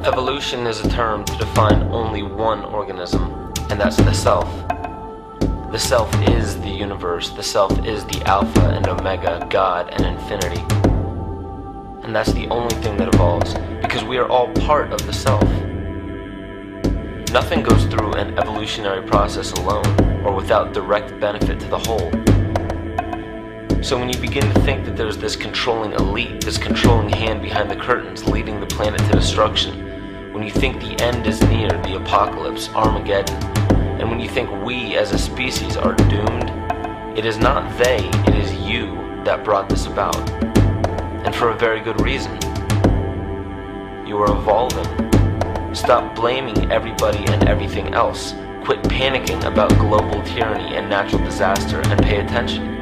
Evolution is a term to define only one organism, and that's the self. The self is the universe, the self is the Alpha and Omega, God and infinity. And that's the only thing that evolves, because we are all part of the self. Nothing goes through an evolutionary process alone, or without direct benefit to the whole. So when you begin to think that there's this controlling elite, this controlling hand behind the curtains leading the planet to destruction, when you think the end is near, the apocalypse, Armageddon, and when you think we as a species are doomed, it is not they, it is you that brought this about. And for a very good reason. You are evolving. Stop blaming everybody and everything else. Quit panicking about global tyranny and natural disaster and pay attention.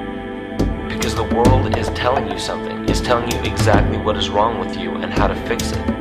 Because the world is telling you something, is telling you exactly what is wrong with you and how to fix it.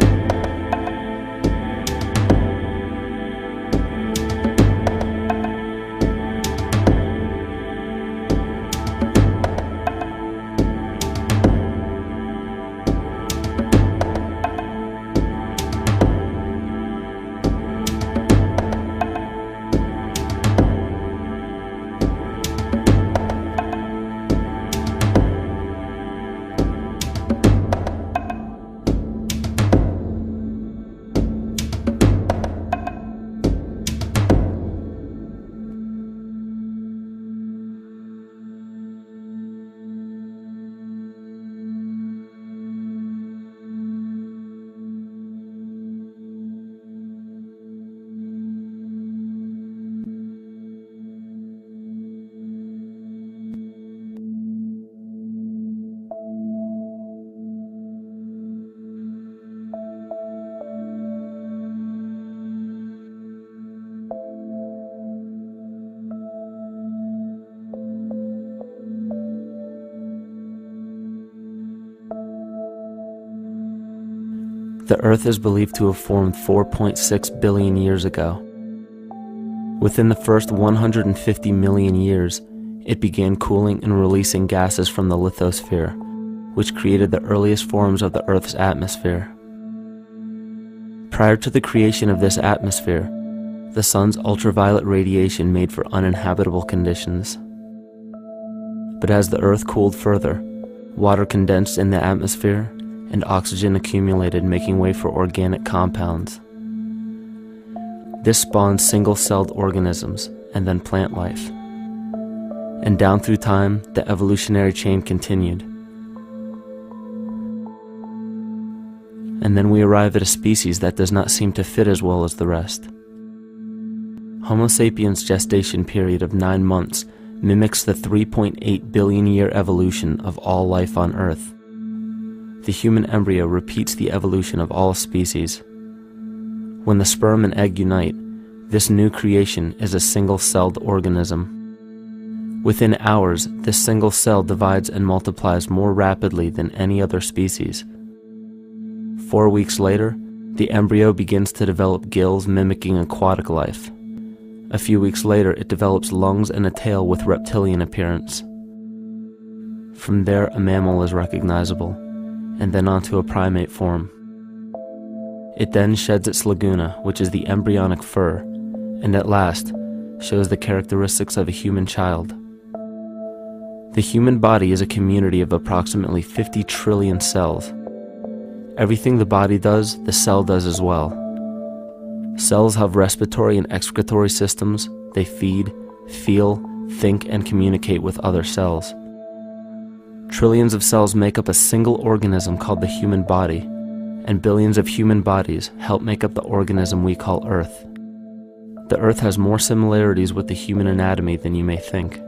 The Earth is believed to have formed 4.6 billion years ago. Within the first 150 million years, it began cooling and releasing gases from the lithosphere, which created the earliest forms of the Earth's atmosphere. Prior to the creation of this atmosphere, the sun's ultraviolet radiation made for uninhabitable conditions. But as the Earth cooled further, water condensed in the atmosphere and oxygen accumulated, making way for organic compounds. This spawned single-celled organisms and then plant life. And down through time, the evolutionary chain continued. And then we arrive at a species that does not seem to fit as well as the rest. Homo sapiens' gestation period of 9 months mimics the 3.8 billion year evolution of all life on Earth. The human embryo repeats the evolution of all species. When the sperm and egg unite, this new creation is a single-celled organism. Within hours, this single cell divides and multiplies more rapidly than any other species. 4 weeks later, the embryo begins to develop gills mimicking aquatic life. A few weeks later, it develops lungs and a tail with reptilian appearance. From there, a mammal is recognizable, and then onto a primate form. It then sheds its laguna, which is the embryonic fur, and at last shows the characteristics of a human child. The human body is a community of approximately 50 trillion cells. Everything the body does, the cell does as well. Cells have respiratory and excretory systems. They feed, feel, think, and communicate with other cells. Trillions of cells make up a single organism called the human body, and billions of human bodies help make up the organism we call Earth. The Earth has more similarities with the human anatomy than you may think.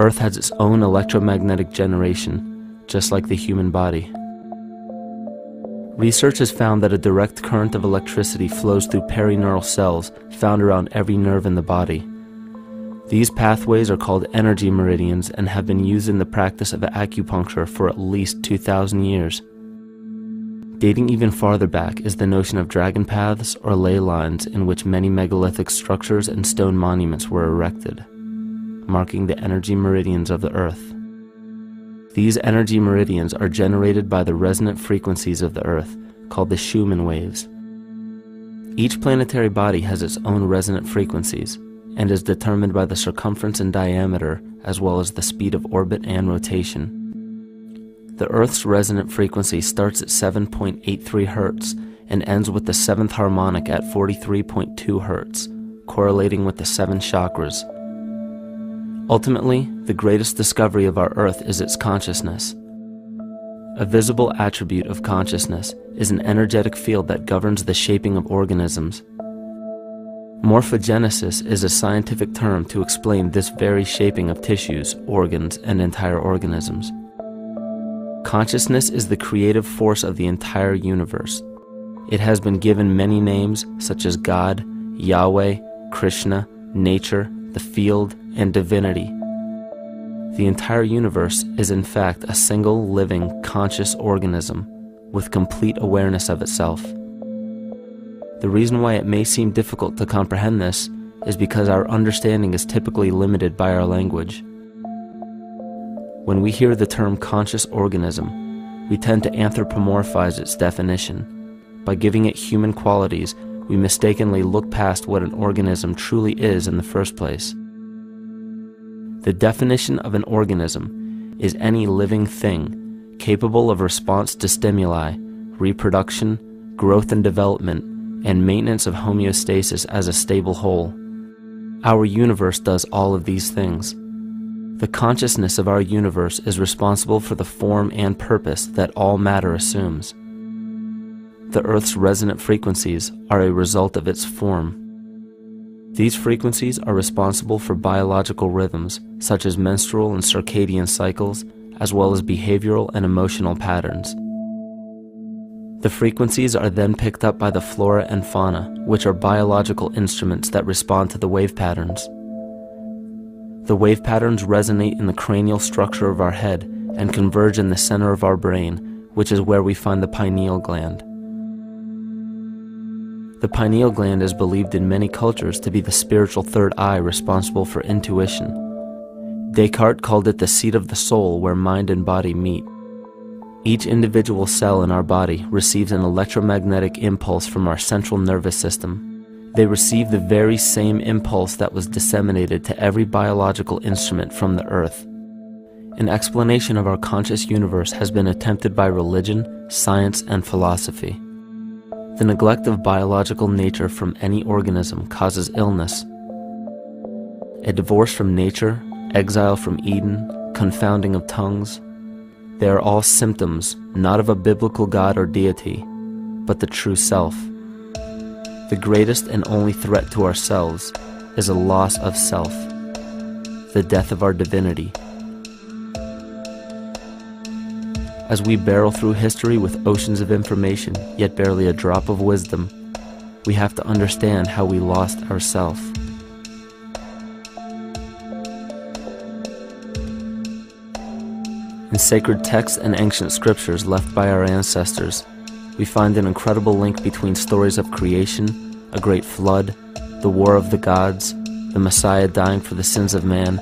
Earth has its own electromagnetic generation, just like the human body. Research has found that a direct current of electricity flows through perineural cells found around every nerve in the body. These pathways are called energy meridians and have been used in the practice of acupuncture for at least 2,000 years. Dating even farther back is the notion of dragon paths or ley lines in which many megalithic structures and stone monuments were erected, marking the energy meridians of the Earth. These energy meridians are generated by the resonant frequencies of the Earth, called the Schumann waves. Each planetary body has its own resonant frequencies and is determined by the circumference and diameter as well as the speed of orbit and rotation. The Earth's resonant frequency starts at 7.83 Hz and ends with the 7th harmonic at 43.2 Hz, correlating with the 7 chakras. Ultimately, the greatest discovery of our Earth is its consciousness. A visible attribute of consciousness is an energetic field that governs the shaping of organisms. Morphogenesis is a scientific term to explain this very shaping of tissues, organs, and entire organisms. Consciousness is the creative force of the entire universe. It has been given many names such as God, Yahweh, Krishna, nature, the field, and divinity. The entire universe is in fact a single living, conscious organism with complete awareness of itself. The reason why it may seem difficult to comprehend this is because our understanding is typically limited by our language. When we hear the term conscious organism, we tend to anthropomorphize its definition. By giving it human qualities, we mistakenly look past what an organism truly is in the first place. The definition of an organism is any living thing capable of response to stimuli, reproduction, growth and development, and maintenance of homeostasis as a stable whole. Our universe does all of these things. The consciousness of our universe is responsible for the form and purpose that all matter assumes. The Earth's resonant frequencies are a result of its form. These frequencies are responsible for biological rhythms, such as menstrual and circadian cycles, as well as behavioral and emotional patterns. The frequencies are then picked up by the flora and fauna, which are biological instruments that respond to the wave patterns. The wave patterns resonate in the cranial structure of our head and converge in the center of our brain, which is where we find the pineal gland. The pineal gland is believed in many cultures to be the spiritual third eye responsible for intuition. Descartes called it the seat of the soul where mind and body meet. Each individual cell in our body receives an electromagnetic impulse from our central nervous system. They receive the very same impulse that was disseminated to every biological instrument from the earth. An explanation of our conscious universe has been attempted by religion, science, and philosophy. The neglect of biological nature from any organism causes illness. A divorce from nature, exile from Eden, confounding of tongues, they are all symptoms not of a biblical God or deity, but the true self. The greatest and only threat to ourselves is a loss of self, the death of our divinity. As we barrel through history with oceans of information, yet barely a drop of wisdom, we have to understand how we lost ourself. In sacred texts and ancient scriptures left by our ancestors, we find an incredible link between stories of creation, a great flood, the war of the gods, the Messiah dying for the sins of man,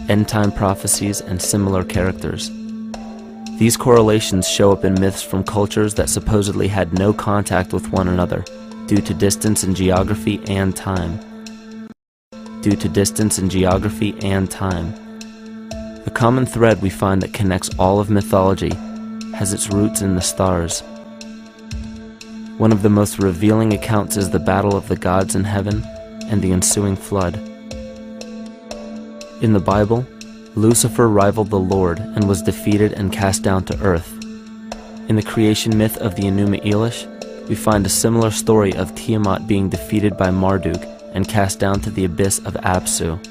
end-time prophecies, and similar characters. These correlations show up in myths from cultures that supposedly had no contact with one another due to distance in geography and time. The common thread we find that connects all of mythology has its roots in the stars. One of the most revealing accounts is the battle of the gods in heaven and the ensuing flood. In the Bible, Lucifer rivaled the Lord and was defeated and cast down to earth. In the creation myth of the Enuma Elish, we find a similar story of Tiamat being defeated by Marduk and cast down to the abyss of Apsu.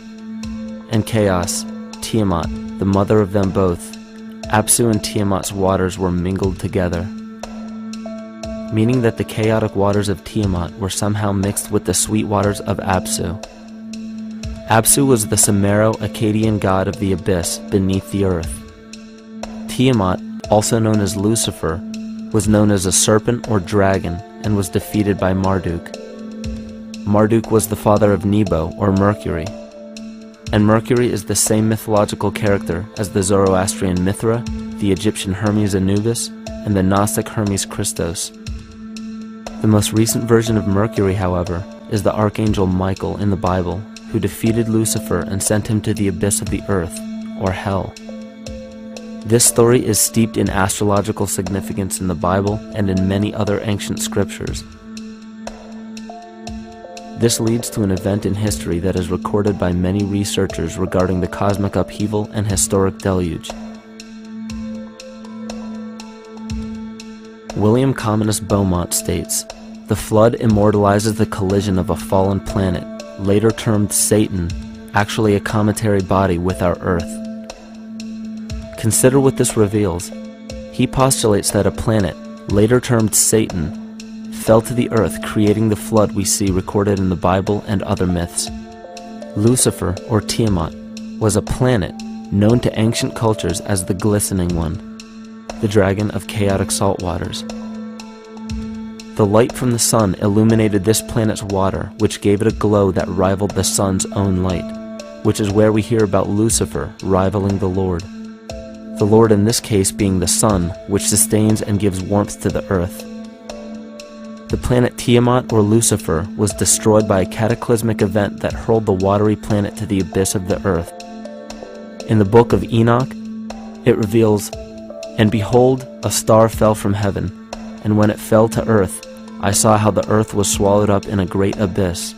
In chaos, Tiamat, the mother of them both, Apsu and Tiamat's waters were mingled together, meaning that the chaotic waters of Tiamat were somehow mixed with the sweet waters of Apsu. Apsu was the Sumero-Akkadian god of the abyss beneath the earth. Tiamat, also known as Lucifer, was known as a serpent or dragon and was defeated by Marduk. Marduk was the father of Nebo or Mercury, and Mercury is the same mythological character as the Zoroastrian Mithra, the Egyptian Hermes Anubis, and the Gnostic Hermes Christos. The most recent version of Mercury, however, is the archangel Michael in the Bible, who defeated Lucifer and sent him to the abyss of the earth, or hell. This story is steeped in astrological significance in the Bible and in many other ancient scriptures. This leads to an event in history that is recorded by many researchers regarding the cosmic upheaval and historic deluge. William Commonus Beaumont states, "The flood immortalizes the collision of a fallen planet, later termed Satan, actually a cometary body with our Earth." Consider what this reveals. He postulates that a planet, later termed Satan, fell to the earth, creating the flood we see recorded in the Bible and other myths. Lucifer, or Tiamat, was a planet known to ancient cultures as the Glistening One, the dragon of chaotic salt waters. The light from the sun illuminated this planet's water, which gave it a glow that rivaled the sun's own light, which is where we hear about Lucifer rivaling the Lord. The Lord in this case being the sun, which sustains and gives warmth to the earth. The planet Tiamat, or Lucifer, was destroyed by a cataclysmic event that hurled the watery planet to the abyss of the earth. In the book of Enoch, it reveals, "And behold, a star fell from heaven, and when it fell to earth, I saw how the earth was swallowed up in a great abyss."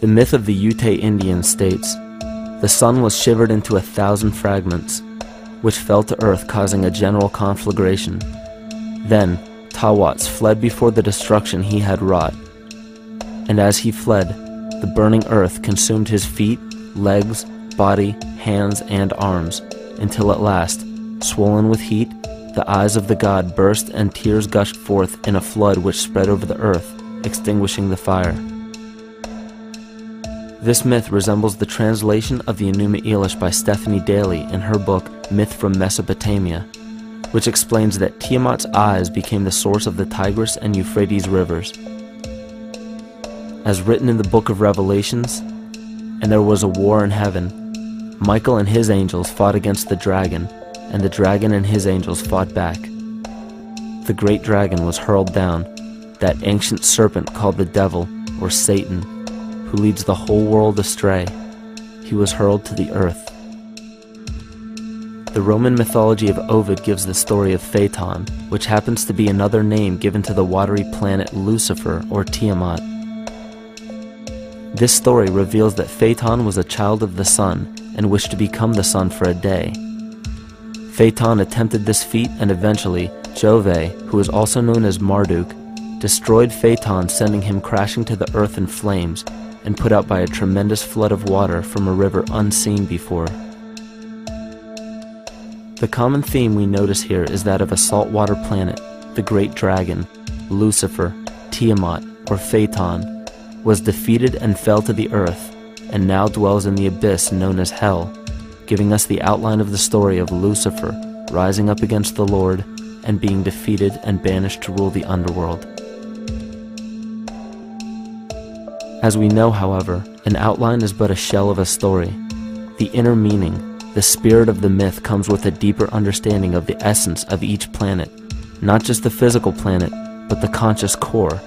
The myth of the Ute Indians states, "The sun was shivered into 1,000 fragments, which fell to earth, causing a general conflagration. Then Tawats fled before the destruction he had wrought. And as he fled, the burning earth consumed his feet, legs, body, hands, and arms, until at last, swollen with heat, the eyes of the god burst and tears gushed forth in a flood which spread over the earth, extinguishing the fire." This myth resembles the translation of the Enuma Elish by Stephanie Daly in her book Myth from Mesopotamia, which explains that Tiamat's eyes became the source of the Tigris and Euphrates rivers. As written in the book of Revelations, "And there was a war in heaven. Michael and his angels fought against the dragon, and the dragon and his angels fought back. The great dragon was hurled down, that ancient serpent called the devil, or Satan, who leads the whole world astray. He was hurled to the earth." The Roman mythology of Ovid gives the story of Phaeton, which happens to be another name given to the watery planet Lucifer, or Tiamat. This story reveals that Phaeton was a child of the sun and wished to become the sun for a day. Phaeton attempted this feat, and eventually Jove, who is also known as Marduk, destroyed Phaeton, sending him crashing to the earth in flames and put out by a tremendous flood of water from a river unseen before. The common theme we notice here is that of a saltwater planet, the great dragon, Lucifer, Tiamat, or Phaeton, was defeated and fell to the earth, and now dwells in the abyss known as hell, giving us the outline of the story of Lucifer rising up against the Lord and being defeated and banished to rule the underworld. As we know, however, an outline is but a shell of a story. The inner meaning, the spirit of the myth, comes with a deeper understanding of the essence of each planet, not just the physical planet, but the conscious core,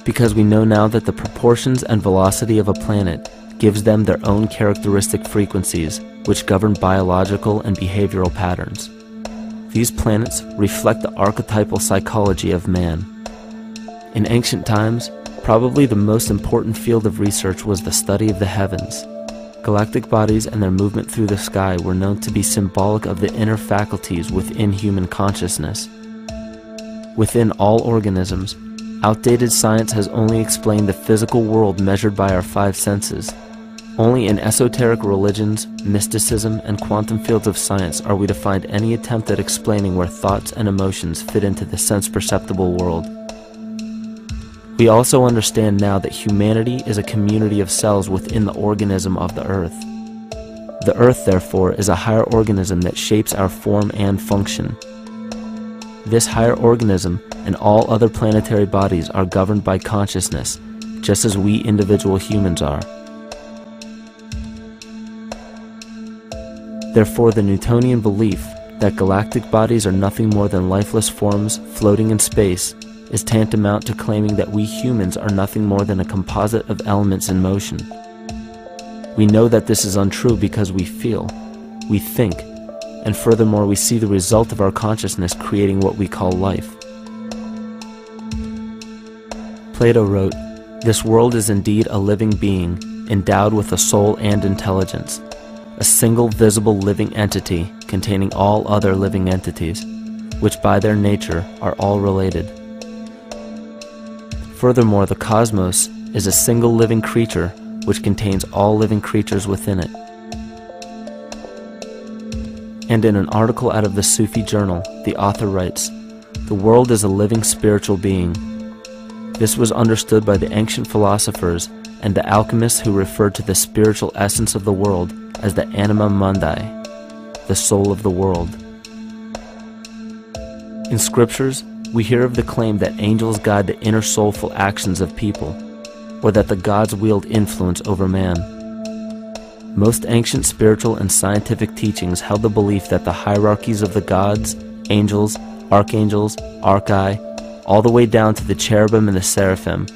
because we know now that the proportions and velocity of a planet gives them their own characteristic frequencies, which govern biological and behavioral patterns. These planets reflect the archetypal psychology of man. In ancient times, probably the most important field of research was the study of the heavens. Galactic bodies and their movement through the sky were known to be symbolic of the inner faculties within human consciousness. Within all organisms, outdated science has only explained the physical world measured by our five senses. Only in esoteric religions, mysticism, and quantum fields of science are we to find any attempt at explaining where thoughts and emotions fit into the sense-perceptible world. We also understand now that humanity is a community of cells within the organism of the Earth. The Earth, therefore, is a higher organism that shapes our form and function. This higher organism and all other planetary bodies are governed by consciousness, just as we individual humans are. Therefore, the Newtonian belief that galactic bodies are nothing more than lifeless forms floating in space is tantamount to claiming that we humans are nothing more than a composite of elements in motion. We know that this is untrue because we feel, we think, and furthermore we see the result of our consciousness creating what we call life. Plato wrote, "This world is indeed a living being, endowed with a soul and intelligence, a single visible living entity containing all other living entities, which by their nature are all related. Furthermore, the cosmos is a single living creature which contains all living creatures within it." And in an article out of the Sufi journal, the author writes, "The world is a living spiritual being. This was understood by the ancient philosophers and the alchemists who referred to the spiritual essence of the world as the anima mundi, the soul of the world." In scriptures, we hear of the claim that angels guide the inner soulful actions of people, or that the gods wield influence over man. Most ancient spiritual and scientific teachings held the belief that the hierarchies of the gods, angels, archangels, archai, all the way down to the cherubim and the seraphim,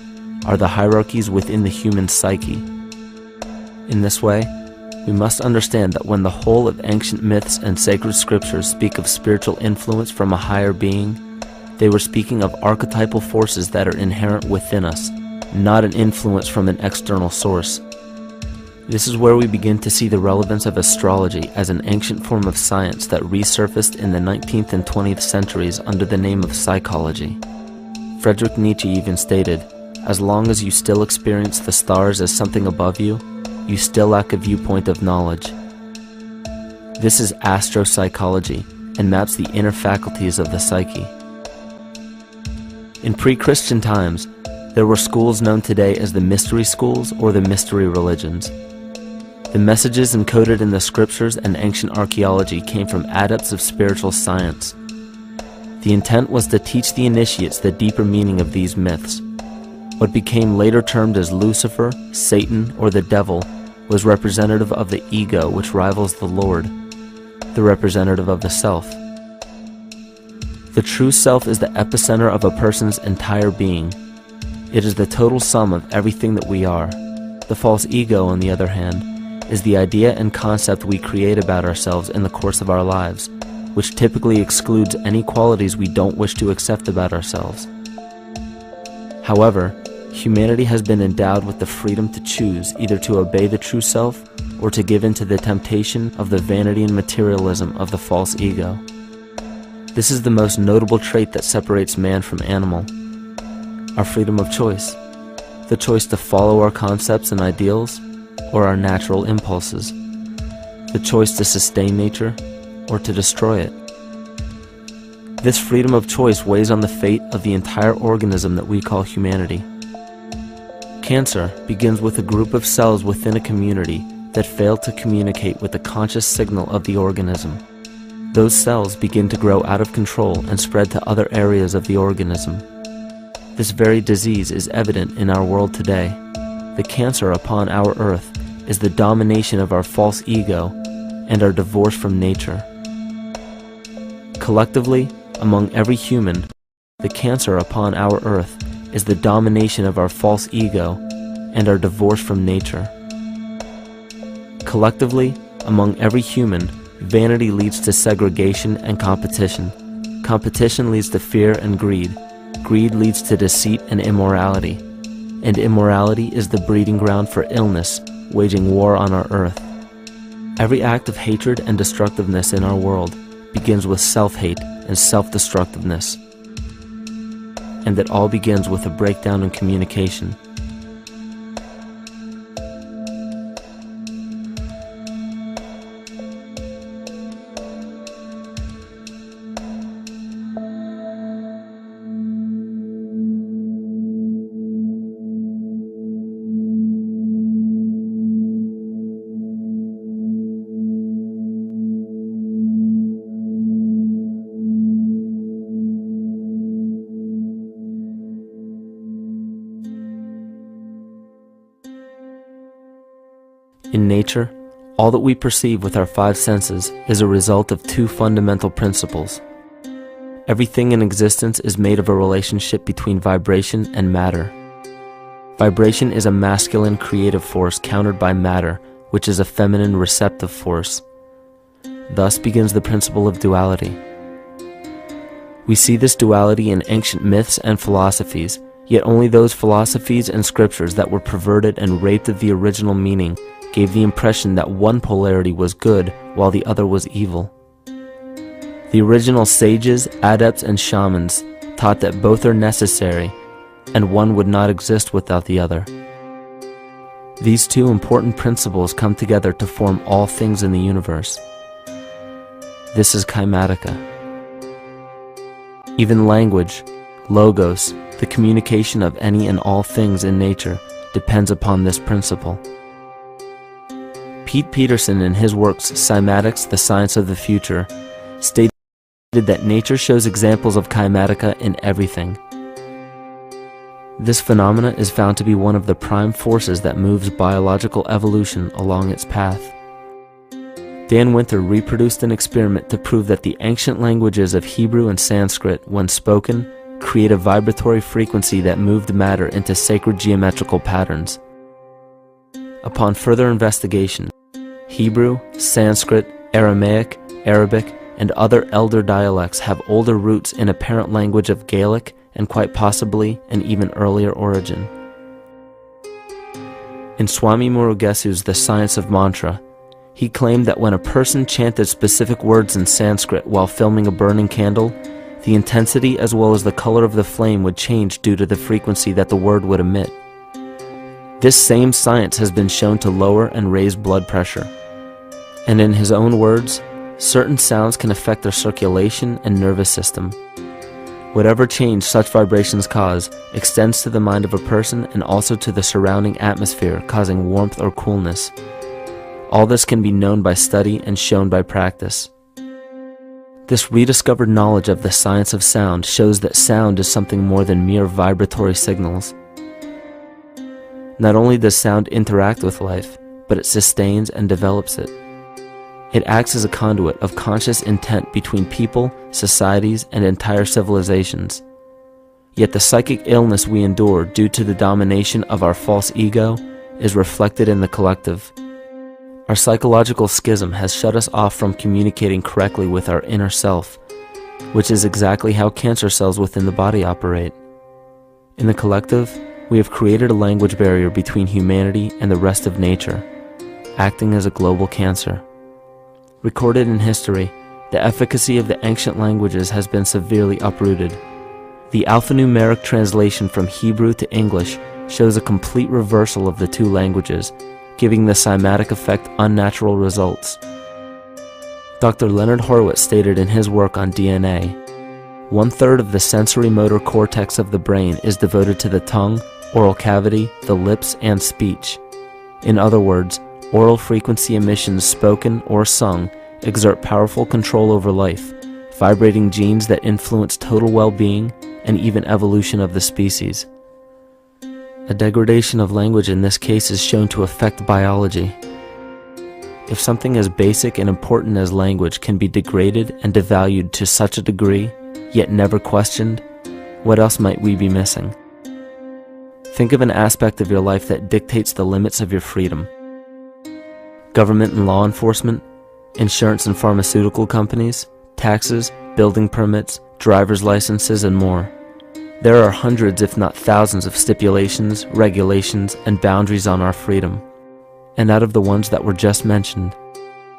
are the hierarchies within the human psyche. In this way, we must understand that when the whole of ancient myths and sacred scriptures speak of spiritual influence from a higher being, they were speaking of archetypal forces that are inherent within us, not an influence from an external source. This is where we begin to see the relevance of astrology as an ancient form of science that resurfaced in the 19th and 20th centuries under the name of psychology. Friedrich Nietzsche even stated, "As long as you still experience the stars as something above you, you still lack a viewpoint of knowledge." This is astropsychology and maps the inner faculties of the psyche. In pre-Christian times, there were schools known today as the mystery schools or the mystery religions. The messages encoded in the scriptures and ancient archaeology came from adepts of spiritual science. The intent was to teach the initiates the deeper meaning of these myths. What became later termed as Lucifer, Satan, or the devil was representative of the ego which rivals the Lord, the representative of the self. The true self is the epicenter of a person's entire being. It is the total sum of everything that we are. The false ego, on the other hand, is the idea and concept we create about ourselves in the course of our lives, which typically excludes any qualities we don't wish to accept about ourselves. However, humanity has been endowed with the freedom to choose either to obey the true self or to give in to the temptation of the vanity and materialism of the false ego. This is the most notable trait that separates man from animal: our freedom of choice, the choice to follow our concepts and ideals or our natural impulses, the choice to sustain nature or to destroy it. This freedom of choice weighs on the fate of the entire organism that we call humanity. Cancer begins with a group of cells within a community that fail to communicate with the conscious signal of the organism. Those cells begin to grow out of control and spread to other areas of the organism. This very disease is evident in our world today. The cancer upon our earth is the domination of our false ego and our divorce from nature. Collectively, among every human, the cancer upon our earth is the domination of our false ego and our divorce from nature. Collectively, among every human, vanity leads to segregation and competition. Competition leads to fear and greed. Greed leads to deceit and immorality. And immorality is the breeding ground for illness, waging war on our earth. Every act of hatred and destructiveness in our world begins with self-hate and self-destructiveness. And it all begins with a breakdown in communication. In nature, all that we perceive with our five senses is a result of two fundamental principles. Everything in existence is made of a relationship between vibration and matter. Vibration is a masculine creative force countered by matter, which is a feminine receptive force. Thus begins the principle of duality. We see this duality in ancient myths and philosophies, yet only those philosophies and scriptures that were perverted and raped of the original meaning gave the impression that one polarity was good while the other was evil. The original sages, adepts, and shamans taught that both are necessary, and one would not exist without the other. These two important principles come together to form all things in the universe. This is Kymatica. Even language, logos, the communication of any and all things in nature, depends upon this principle. Pete Peterson, in his works Cymatics, the Science of the Future, stated that nature shows examples of Kymatica in everything. This phenomena is found to be one of the prime forces that moves biological evolution along its path. Dan Winter reproduced an experiment to prove that the ancient languages of Hebrew and Sanskrit, when spoken, create a vibratory frequency that moved matter into sacred geometrical patterns. Upon further investigation, Hebrew, Sanskrit, Aramaic, Arabic, and other elder dialects have older roots in a parent language of Gaelic and quite possibly an even earlier origin. In Swami Murugesu's The Science of Mantra, he claimed that when a person chanted specific words in Sanskrit while filming a burning candle, the intensity as well as the color of the flame would change due to the frequency that the word would emit. This same science has been shown to lower and raise blood pressure. And in his own words, certain sounds can affect their circulation and nervous system. Whatever change such vibrations cause extends to the mind of a person and also to the surrounding atmosphere, causing warmth or coolness. All this can be known by study and shown by practice. This rediscovered knowledge of the science of sound shows that sound is something more than mere vibratory signals. Not only does sound interact with life, but it sustains and develops it. It acts as a conduit of conscious intent between people, societies, and entire civilizations. Yet the psychic illness we endure due to the domination of our false ego is reflected in the collective. Our psychological schism has shut us off from communicating correctly with our inner self, which is exactly how cancer cells within the body operate. In the collective, we have created a language barrier between humanity and the rest of nature, acting as a global cancer. Recorded in history, the efficacy of the ancient languages has been severely uprooted. The alphanumeric translation from Hebrew to English shows a complete reversal of the two languages, giving the cymatic effect unnatural results. Dr. Leonard Horowitz stated in his work on DNA, 1/3 of the sensory motor cortex of the brain is devoted to the tongue, oral cavity, the lips, and speech. In other words, oral frequency emissions spoken or sung exert powerful control over life, vibrating genes that influence total well-being and even evolution of the species. A degradation of language in this case is shown to affect biology. If something as basic and important as language can be degraded and devalued to such a degree, yet never questioned, what else might we be missing? Think of an aspect of your life that dictates the limits of your freedom. Government and law enforcement, insurance and pharmaceutical companies, taxes, building permits, driver's licenses, and more. There are hundreds if not thousands of stipulations, regulations, and boundaries on our freedom. And out of the ones that were just mentioned,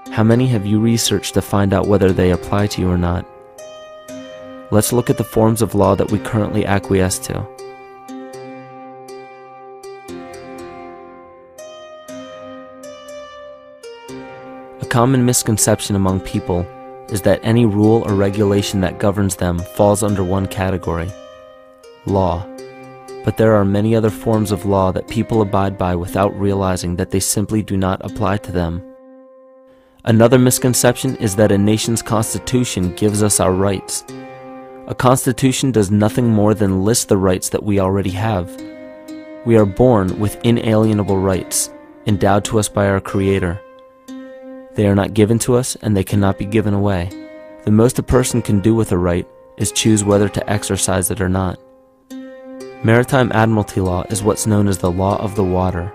how many have you researched to find out whether they apply to you or not? Let's look at the forms of law that we currently acquiesce to. A common misconception among people is that any rule or regulation that governs them falls under one category: law. But there are many other forms of law that people abide by without realizing that they simply do not apply to them. Another misconception is that a nation's constitution gives us our rights. A constitution does nothing more than list the rights that we already have. We are born with inalienable rights, endowed to us by our Creator. They are not given to us, and they cannot be given away. The most a person can do with a right is choose whether to exercise it or not. Maritime admiralty law is what's known as the law of the water.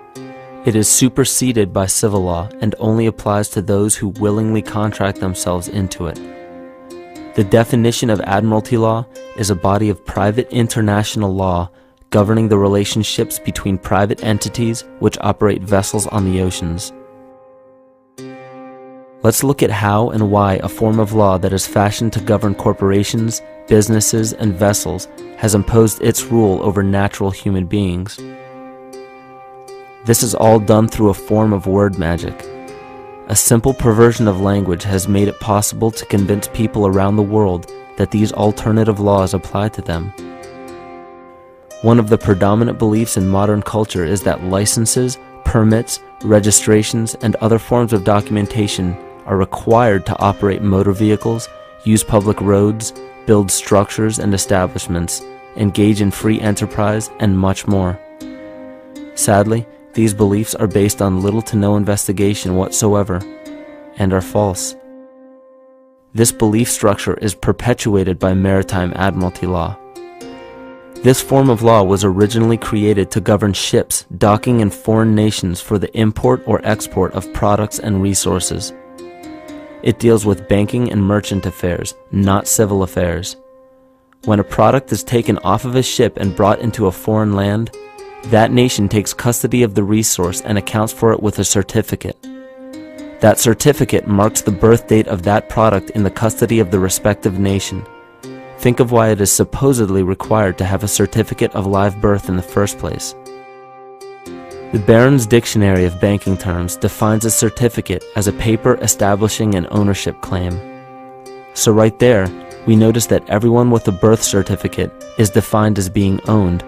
It is superseded by civil law and only applies to those who willingly contract themselves into it. The definition of admiralty law is a body of private international law governing the relationships between private entities which operate vessels on the oceans. Let's look at how and why a form of law that is fashioned to govern corporations, businesses, and vessels has imposed its rule over natural human beings. This is all done through a form of word magic. A simple perversion of language has made it possible to convince people around the world that these alternative laws apply to them. One of the predominant beliefs in modern culture is that licenses, permits, registrations, and other forms of documentation are required to operate motor vehicles, use public roads, build structures and establishments, engage in free enterprise, and much more. Sadly, these beliefs are based on little to no investigation whatsoever, and are false. This belief structure is perpetuated by maritime admiralty law. This form of law was originally created to govern ships docking in foreign nations for the import or export of products and resources. It deals with banking and merchant affairs, not civil affairs. When a product is taken off of a ship and brought into a foreign land, that nation takes custody of the resource and accounts for it with a certificate. That certificate marks the birth date of that product in the custody of the respective nation. Think of why it is supposedly required to have a certificate of live birth in the first place. The Barron's Dictionary of Banking Terms defines a certificate as a paper establishing an ownership claim. So right there, we notice that everyone with a birth certificate is defined as being owned.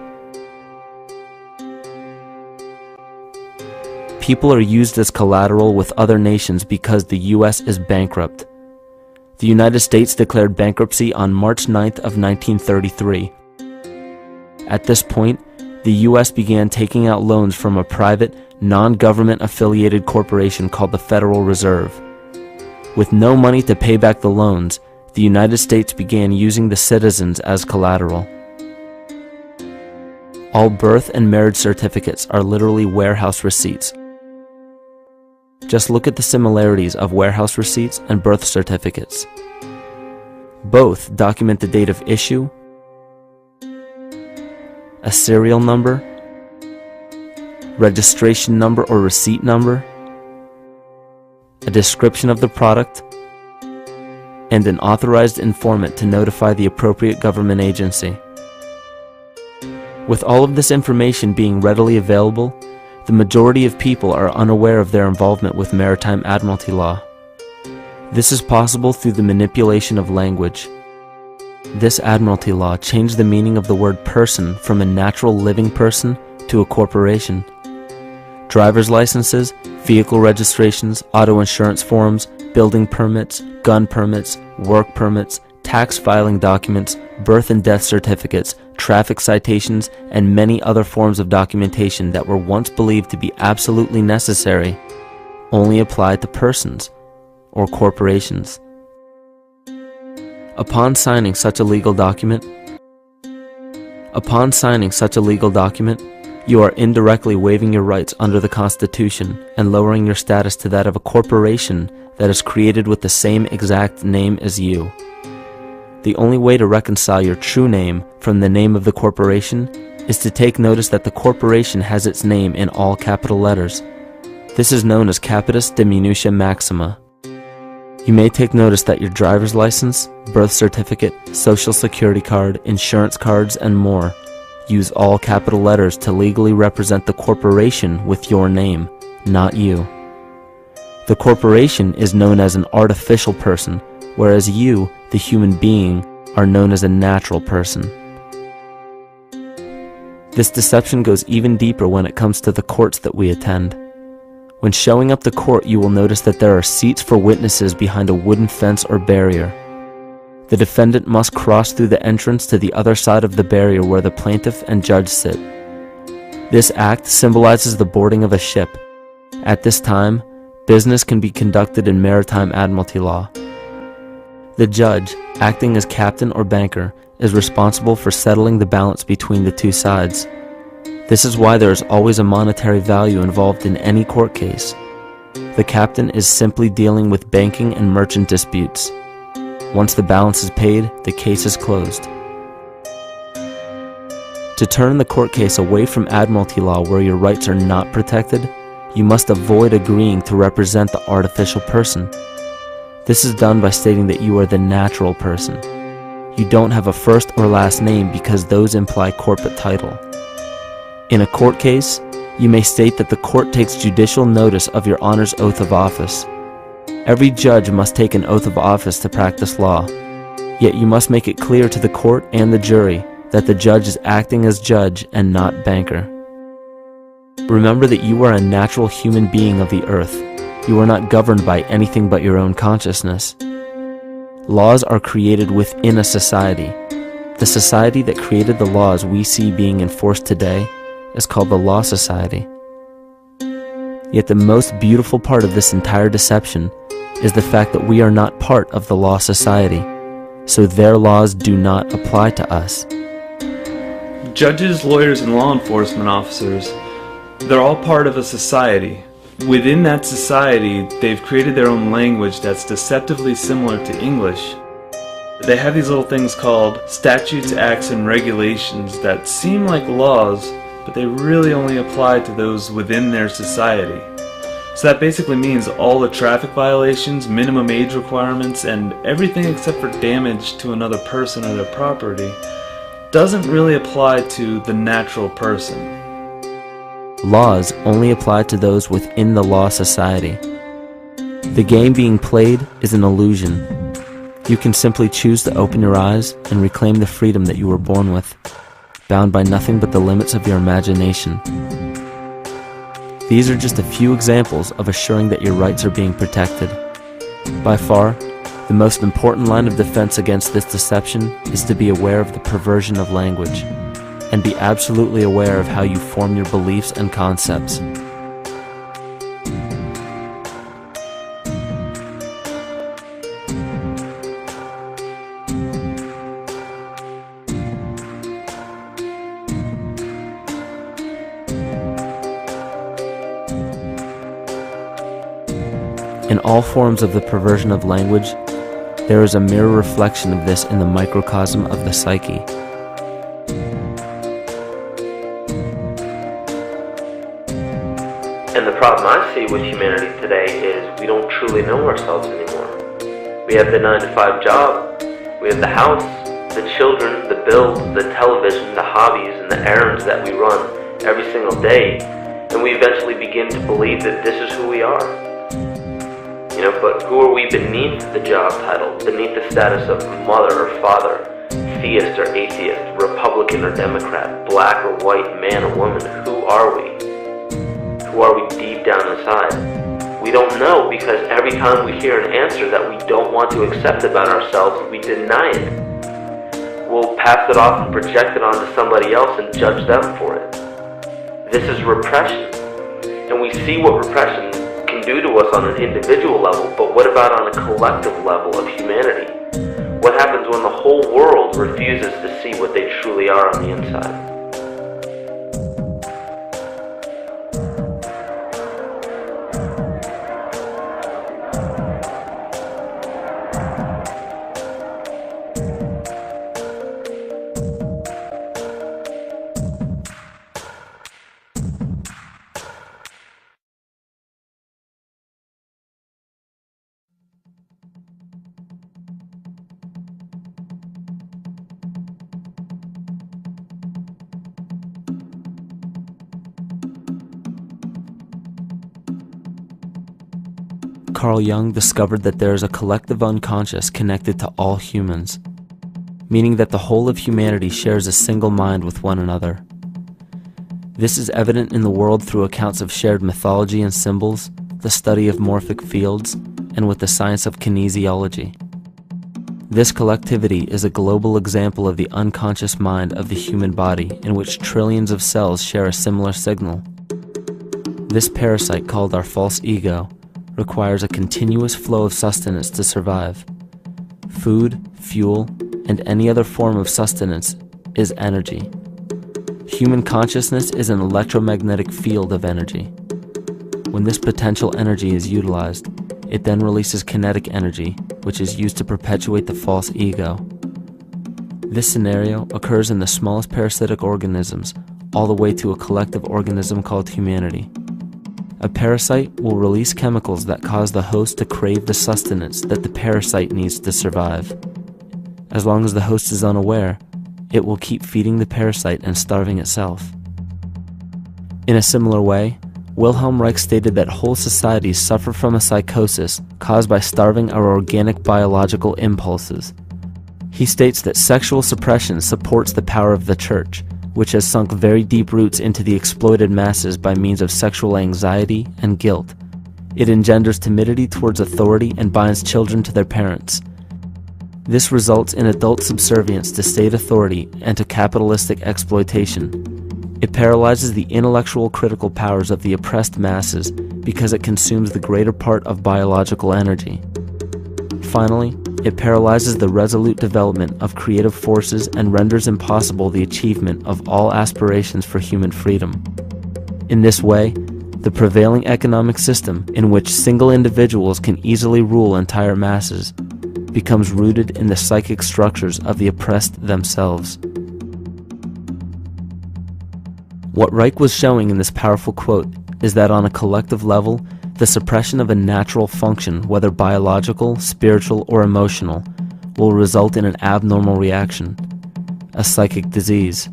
People are used as collateral with other nations because the U.S. is bankrupt. The United States declared bankruptcy on March 9th of 1933. At this point, the U.S. began taking out loans from a private, non-government affiliated corporation called the Federal Reserve. With no money to pay back the loans, the United States began using the citizens as collateral. All birth and marriage certificates are literally warehouse receipts. Just look at the similarities of warehouse receipts and birth certificates. Both document the date of issue, a serial number, registration number or receipt number, a description of the product, and an authorized informant to notify the appropriate government agency. With all of this information being readily available, the majority of people are unaware of their involvement with maritime admiralty law. This is possible through the manipulation of language. This admiralty law changed the meaning of the word person from a natural living person to a corporation. Driver's licenses, vehicle registrations, auto insurance forms, building permits, gun permits, work permits, tax filing documents, birth and death certificates, traffic citations, and many other forms of documentation that were once believed to be absolutely necessary only apply to persons or corporations. Upon signing such a legal document, you are indirectly waiving your rights under the Constitution and lowering your status to that of a corporation that is created with the same exact name as you. The only way to reconcile your true name from the name of the corporation is to take notice that the corporation has its name in all capital letters. This is known as capitis diminutia maxima. You may take notice that your driver's license, birth certificate, social security card, insurance cards, and more use all capital letters to legally represent the corporation with your name, not you. The corporation is known as an artificial person, whereas you, the human being, are known as a natural person. This deception goes even deeper when it comes to the courts that we attend. When showing up to court, you will notice that there are seats for witnesses behind a wooden fence or barrier. The defendant must cross through the entrance to the other side of the barrier where the plaintiff and judge sit. This act symbolizes the boarding of a ship. At this time, business can be conducted in maritime admiralty law. The judge, acting as captain or banker, is responsible for settling the balance between the two sides. This is why there is always a monetary value involved in any court case. The captain is simply dealing with banking and merchant disputes. Once the balance is paid, the case is closed. To turn the court case away from admiralty law where your rights are not protected, you must avoid agreeing to represent the artificial person. This is done by stating that you are the natural person. You don't have a first or last name because those imply corporate title. In a court case, you may state that the court takes judicial notice of your honor's oath of office. Every judge must take an oath of office to practice law, yet you must make it clear to the court and the jury that the judge is acting as judge and not banker. Remember that you are a natural human being of the earth. You are not governed by anything but your own consciousness. Laws are created within a society. The society that created the laws we see being enforced today is called the Law Society. Yet the most beautiful part of this entire deception is the fact that we are not part of the Law Society, so their laws do not apply to us. Judges, lawyers, and law enforcement officers, they're all part of a society. Within that society, they've created their own language that's deceptively similar to English. They have these little things called statutes, acts, and regulations that seem like laws, but they really only apply to those within their society. So that basically means all the traffic violations, minimum age requirements, and everything except for damage to another person or their property doesn't really apply to the natural person. Laws only apply to those within the Law Society. The game being played is an illusion. You can simply choose to open your eyes and reclaim the freedom that you were born with, bound by nothing but the limits of your imagination. These are just a few examples of assuring that your rights are being protected. By far, the most important line of defense against this deception is to be aware of the perversion of language, and be absolutely aware of how you form your beliefs and concepts. In all forms of the perversion of language, there is a mirror reflection of this in the microcosm of the psyche. And the problem I see with humanity today is we don't truly know ourselves anymore. We have the 9-to-5 job, we have the house, the children, the bills, the television, the hobbies, and the errands that we run every single day, and we eventually begin to believe that this is who we are. But who are we beneath the job title, beneath the status of mother or father, theist or atheist, Republican or Democrat, black or white, man or woman? Who are we? Who are we deep down inside? We don't know, because every time we hear an answer that we don't want to accept about ourselves, we deny it. We'll pass it off and project it onto somebody else and judge them for it. This is repression. And we see what repression can do to us on an individual level, but what about on a collective level of humanity? What happens when the whole world refuses to see what they truly are on the inside? Carl Jung discovered that there is a collective unconscious connected to all humans, meaning that the whole of humanity shares a single mind with one another. This is evident in the world through accounts of shared mythology and symbols, the study of morphic fields, and with the science of kinesiology. This collectivity is a global example of the unconscious mind of the human body, in which trillions of cells share a similar signal. This parasite, called our false ego, requires a continuous flow of sustenance to survive. Food, fuel, and any other form of sustenance is energy. Human consciousness is an electromagnetic field of energy. When this potential energy is utilized, it then releases kinetic energy, which is used to perpetuate the false ego. This scenario occurs in the smallest parasitic organisms, all the way to a collective organism called humanity. A parasite will release chemicals that cause the host to crave the sustenance that the parasite needs to survive. As long as the host is unaware, it will keep feeding the parasite and starving itself. In a similar way, Wilhelm Reich stated that whole societies suffer from a psychosis caused by starving our organic biological impulses. He states that sexual suppression supports the power of the church, which has sunk very deep roots into the exploited masses by means of sexual anxiety and guilt. It engenders timidity towards authority and binds children to their parents. This results in adult subservience to state authority and to capitalistic exploitation. It paralyzes the intellectual critical powers of the oppressed masses because it consumes the greater part of biological energy. Finally, it paralyzes the resolute development of creative forces and renders impossible the achievement of all aspirations for human freedom. In this way, the prevailing economic system, in which single individuals can easily rule entire masses, becomes rooted in the psychic structures of the oppressed themselves. What Reich was showing in this powerful quote is that on a collective level, the suppression of a natural function, whether biological, spiritual, or emotional, will result in an abnormal reaction, a psychic disease.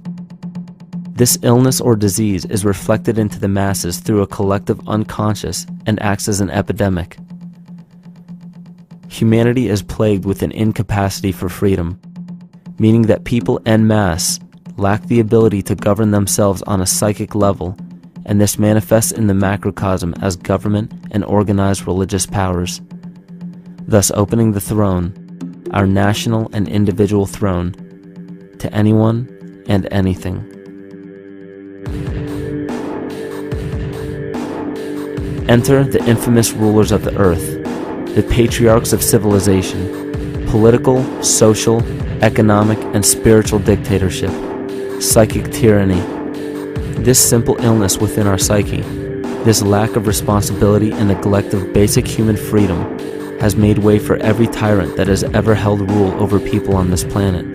This illness or disease is reflected into the masses through a collective unconscious and acts as an epidemic. Humanity is plagued with an incapacity for freedom, meaning that people en masse lack the ability to govern themselves on a psychic level, and this manifests in the macrocosm as government and organized religious powers, thus opening the throne, our national and individual throne, to anyone and anything. Enter the infamous rulers of the earth, the patriarchs of civilization, political, social, economic, and spiritual dictatorship, psychic tyranny. This simple illness within our psyche, this lack of responsibility and neglect of basic human freedom, has made way for every tyrant that has ever held rule over people on this planet.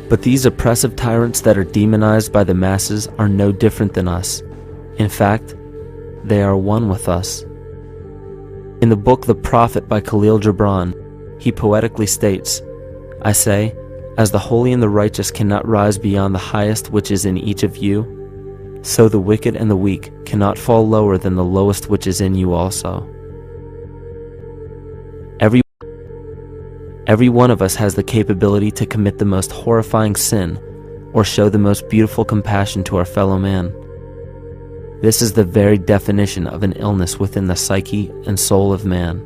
But these oppressive tyrants that are demonized by the masses are no different than us. In fact, they are one with us. In the book The Prophet by Khalil Gibran, he poetically states, "I say, as the holy and the righteous cannot rise beyond the highest which is in each of you, so the wicked and the weak cannot fall lower than the lowest which is in you also." Every one of us has the capability to commit the most horrifying sin or show the most beautiful compassion to our fellow man. This is the very definition of an illness within the psyche and soul of man.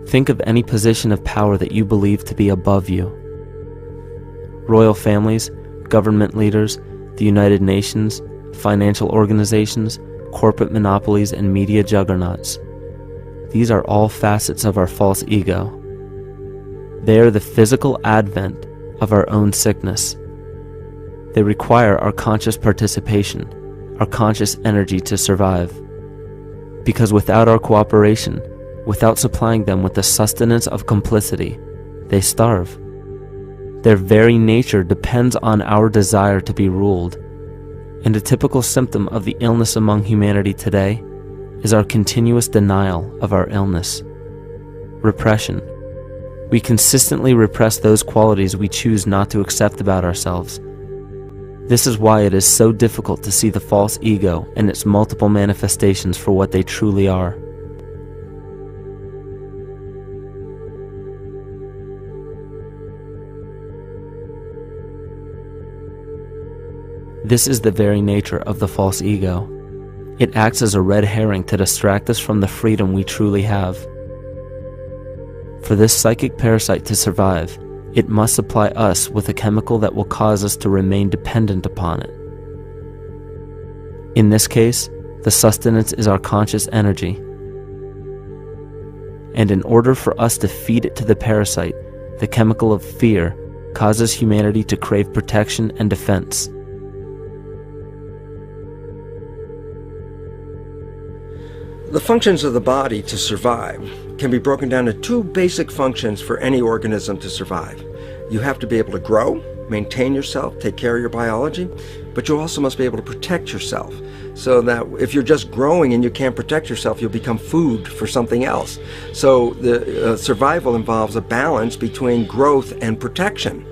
Think of any position of power that you believe to be above you. Royal families, government leaders, the United Nations, financial organizations, corporate monopolies, and media juggernauts. These are all facets of our false ego. They are the physical advent of our own sickness. They require our conscious participation, our conscious energy to survive. Because without our cooperation, without supplying them with the sustenance of complicity, they starve. Their very nature depends on our desire to be ruled. And a typical symptom of the illness among humanity today is our continuous denial of our illness. Repression. We consistently repress those qualities we choose not to accept about ourselves. This is why it is so difficult to see the false ego and its multiple manifestations for what they truly are. This is the very nature of the false ego. It acts as a red herring to distract us from the freedom we truly have. For this psychic parasite to survive, it must supply us with a chemical that will cause us to remain dependent upon it. In this case, the sustenance is our conscious energy. And in order for us to feed it to the parasite, the chemical of fear causes humanity to crave protection and defense. The functions of the body to survive can be broken down to two basic functions for any organism to survive. You have to be able to grow, maintain yourself, take care of your biology, but you also must be able to protect yourself, so that if you're just growing and you can't protect yourself, you'll become food for something else. So the survival involves a balance between growth and protection.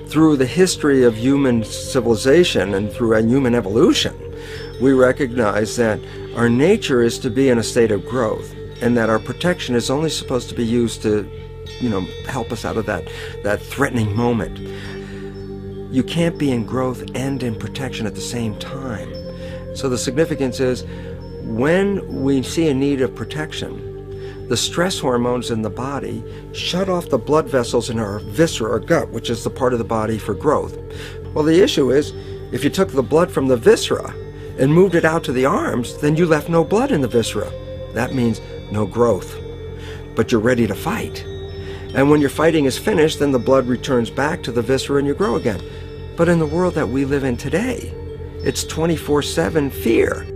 Through the history of human civilization and through human evolution, we recognize that our nature is to be in a state of growth, and that our protection is only supposed to be used to, help us out of that threatening moment. You can't be in growth and in protection at the same time. So the significance is, when we see a need of protection, the stress hormones in the body shut off the blood vessels in our viscera or gut, which is the part of the body for growth. Well, the issue is, if you took the blood from the viscera and moved it out to the arms, then you left no blood in the viscera. That means no growth. But you're ready to fight. And when your fighting is finished, then the blood returns back to the viscera and you grow again. But in the world that we live in today, it's 24/7 fear.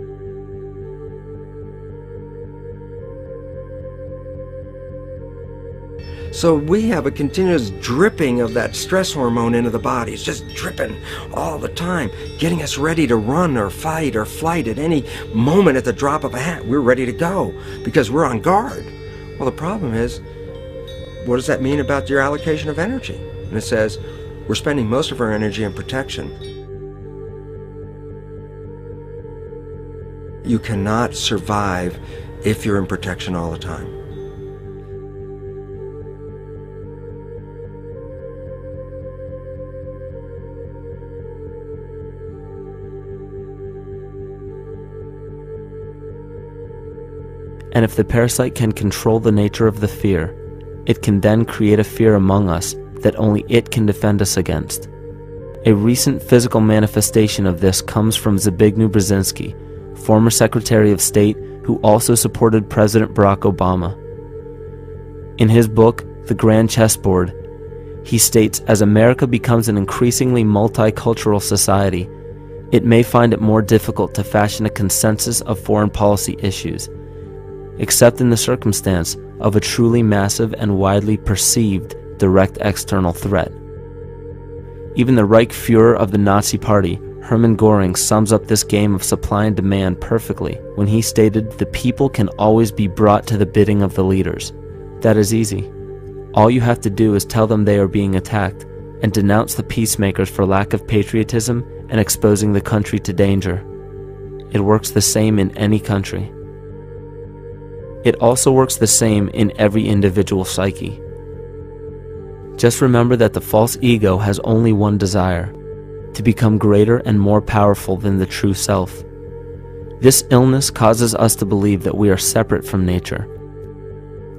So we have a continuous dripping of that stress hormone into the body. It's just dripping all the time, getting us ready to run or fight or flight at any moment. At the drop of a hat, we're ready to go because we're on guard. Well, the problem is, what does that mean about your allocation of energy? And it says, we're spending most of our energy in protection. You cannot survive if you're in protection all the time. And if the parasite can control the nature of the fear, it can then create a fear among us that only it can defend us against. A recent physical manifestation of this comes from Zbigniew Brzezinski, former Secretary of State who also supported President Barack Obama. In his book, The Grand Chessboard, he states, as America becomes an increasingly multicultural society, it may find it more difficult to fashion a consensus of foreign policy issues, except in the circumstance of a truly massive and widely perceived direct external threat. Even the Reichsfuhrer of the Nazi Party, Hermann Göring, sums up this game of supply and demand perfectly when he stated, "The people can always be brought to the bidding of the leaders." That is easy. All you have to do is tell them they are being attacked and denounce the peacemakers for lack of patriotism and exposing the country to danger. It works the same in any country. It also works the same in every individual psyche. Just remember that the false ego has only one desire: to become greater and more powerful than the true self. This illness causes us to believe that we are separate from nature.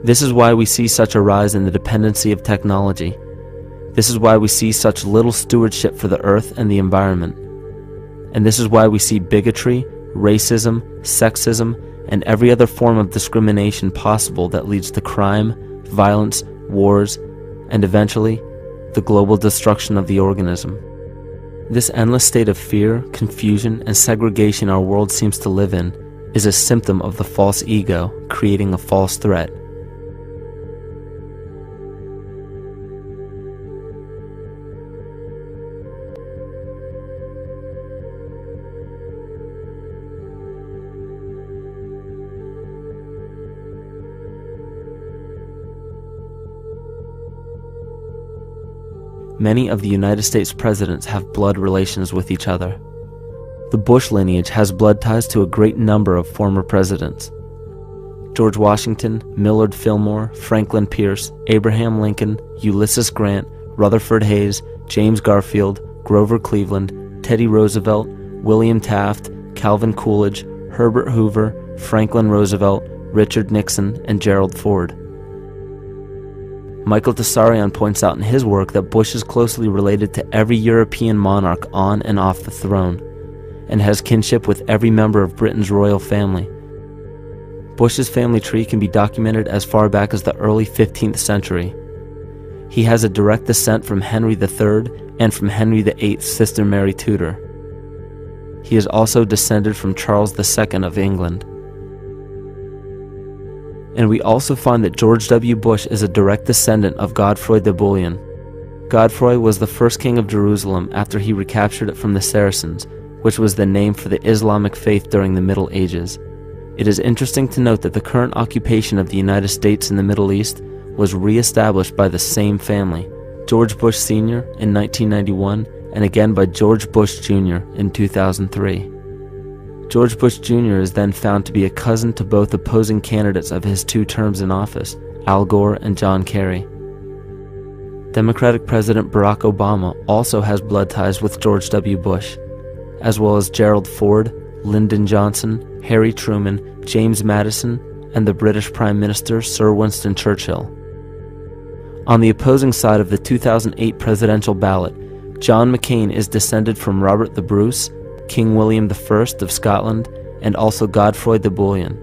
This is why we see such a rise in the dependency of technology. This is why we see such little stewardship for the earth and the environment. And this is why we see bigotry, racism, sexism, and every other form of discrimination possible that leads to crime, violence, wars, and eventually, the global destruction of the organism. This endless state of fear, confusion, and segregation our world seems to live in is a symptom of the false ego creating a false threat. many of the United States presidents have blood relations with each other. The Bush lineage has blood ties to a great number of former presidents. George Washington, Millard Fillmore, Franklin Pierce, Abraham Lincoln, Ulysses Grant, Rutherford Hayes, James Garfield, Grover Cleveland, Teddy Roosevelt, William Taft, Calvin Coolidge, Herbert Hoover, Franklin Roosevelt, Richard Nixon, and Gerald Ford. Michael Tessarion points out in his work that Bush is closely related to every European monarch on and off the throne, and has kinship with every member of Britain's royal family. Bush's family tree can be documented as far back as the early 15th century. He has a direct descent from Henry III and from Henry VIII's sister Mary Tudor. He is also descended from Charles II of England. And we also find that George W. Bush is a direct descendant of Godfrey de Bouillon. Godfrey was the first king of Jerusalem after he recaptured it from the Saracens, which was the name for the Islamic faith during the Middle Ages. It is interesting to note that the current occupation of the United States in the Middle East was re-established by the same family, George Bush Sr. in 1991, and again by George Bush Jr. in 2003. George Bush Jr. is then found to be a cousin to both opposing candidates of his 2 terms in office, Al Gore and John Kerry. Democratic President Barack Obama also has blood ties with George W. Bush, as well as Gerald Ford, Lyndon Johnson, Harry Truman, James Madison, and the British Prime Minister Sir Winston Churchill. On the opposing side of the 2008 presidential ballot, John McCain is descended from Robert the Bruce, King William I of Scotland, and also Godfrey de Bouillon.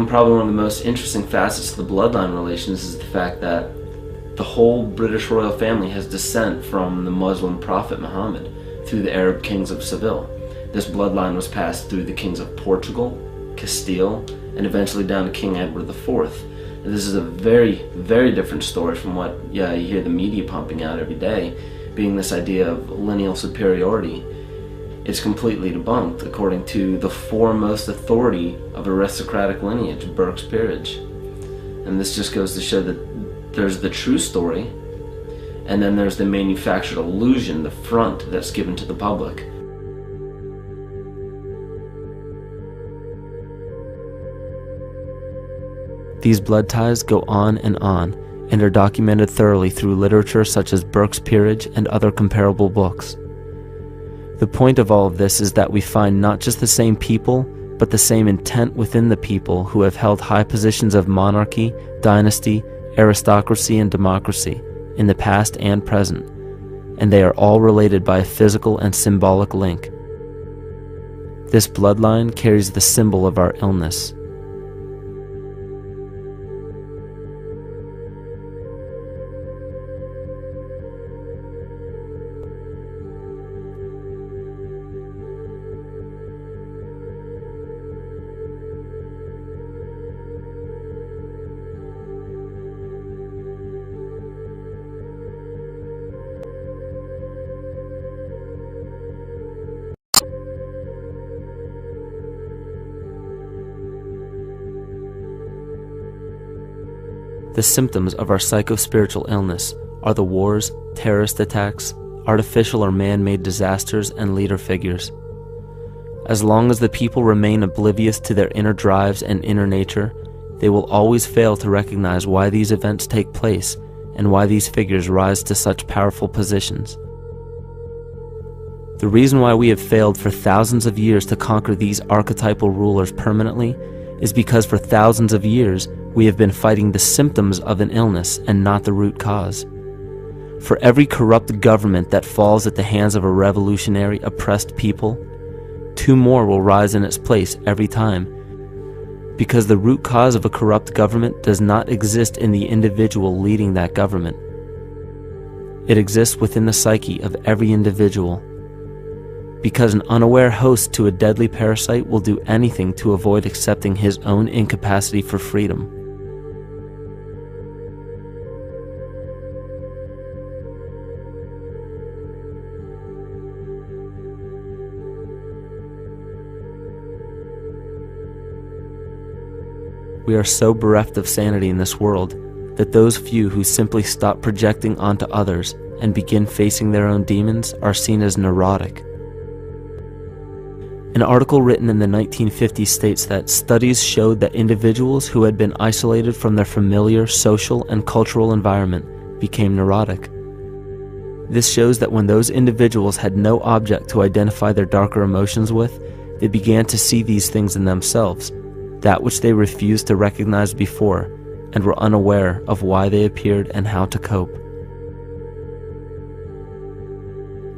Probably one of the most interesting facets of the bloodline relations is the fact that the whole British royal family has descent from the Muslim prophet Muhammad through the Arab kings of Seville. This bloodline was passed through the kings of Portugal, Castile, and eventually down to King Edward IV. And this is a very, very different story from what you hear the media pumping out every day, being this idea of lineal superiority. It's completely debunked according to the foremost authority of aristocratic lineage, Burke's peerage. And this just goes to show that there's the true story, and then there's the manufactured illusion, the front that's given to the public. These blood ties go on and are documented thoroughly through literature such as Burke's Peerage and other comparable books. The point of all of this is that we find not just the same people, but the same intent within the people who have held high positions of monarchy, dynasty, aristocracy, and democracy in the past and present, and they are all related by a physical and symbolic link. This bloodline carries the symbol of our illness. The symptoms of our psychospiritual illness are the wars, terrorist attacks, artificial or man-made disasters, and leader figures. As long as the people remain oblivious to their inner drives and inner nature, they will always fail to recognize why these events take place and why these figures rise to such powerful positions. The reason why we have failed for thousands of years to conquer these archetypal rulers permanently is because for thousands of years we have been fighting the symptoms of an illness and not the root cause. For every corrupt government that falls at the hands of a revolutionary, oppressed people, 2 more will rise in its place every time, because the root cause of a corrupt government does not exist in the individual leading that government. It exists within the psyche of every individual, because an unaware host to a deadly parasite will do anything to avoid accepting his own incapacity for freedom. We are so bereft of sanity in this world that those few who simply stop projecting onto others and begin facing their own demons are seen as neurotic. An article written in the 1950s states that studies showed that individuals who had been isolated from their familiar social and cultural environment became neurotic. This shows that when those individuals had no object to identify their darker emotions with, they began to see these things in themselves, that which they refused to recognize before, and were unaware of why they appeared and how to cope.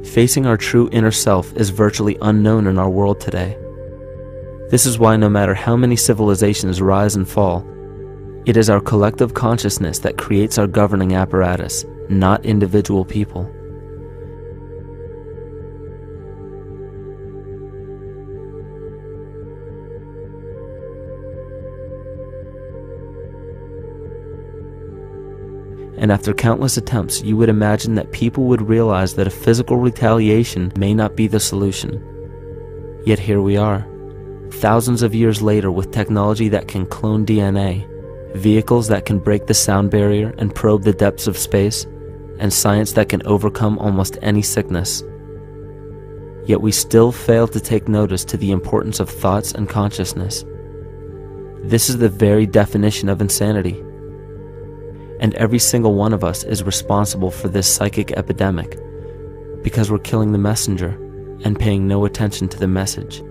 Facing our true inner self is virtually unknown in our world today. This is why no matter how many civilizations rise and fall, it is our collective consciousness that creates our governing apparatus, not individual people. And after countless attempts, you would imagine that people would realize that a physical retaliation may not be the solution. Yet here we are, thousands of years later, with technology that can clone DNA, vehicles that can break the sound barrier and probe the depths of space, and science that can overcome almost any sickness. Yet we still fail to take notice to the importance of thoughts and consciousness. This is the very definition of insanity. And every single one of us is responsible for this psychic epidemic, because we're killing the messenger and paying no attention to the message.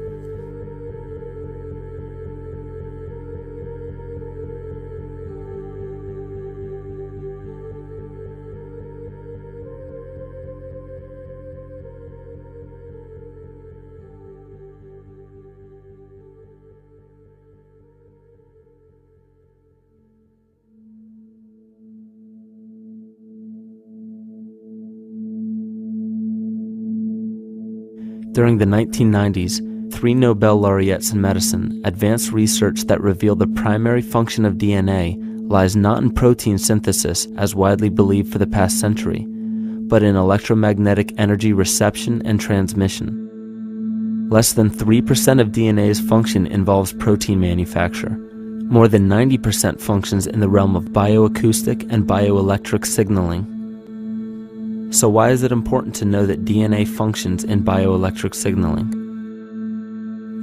During the 1990s, 3 Nobel laureates in medicine advanced research that revealed the primary function of DNA lies not in protein synthesis as widely believed for the past century, but in electromagnetic energy reception and transmission. Less than 3% of DNA's function involves protein manufacture. More than 90% functions in the realm of bioacoustic and bioelectric signaling. So why is it important to know that DNA functions in bioelectric signaling?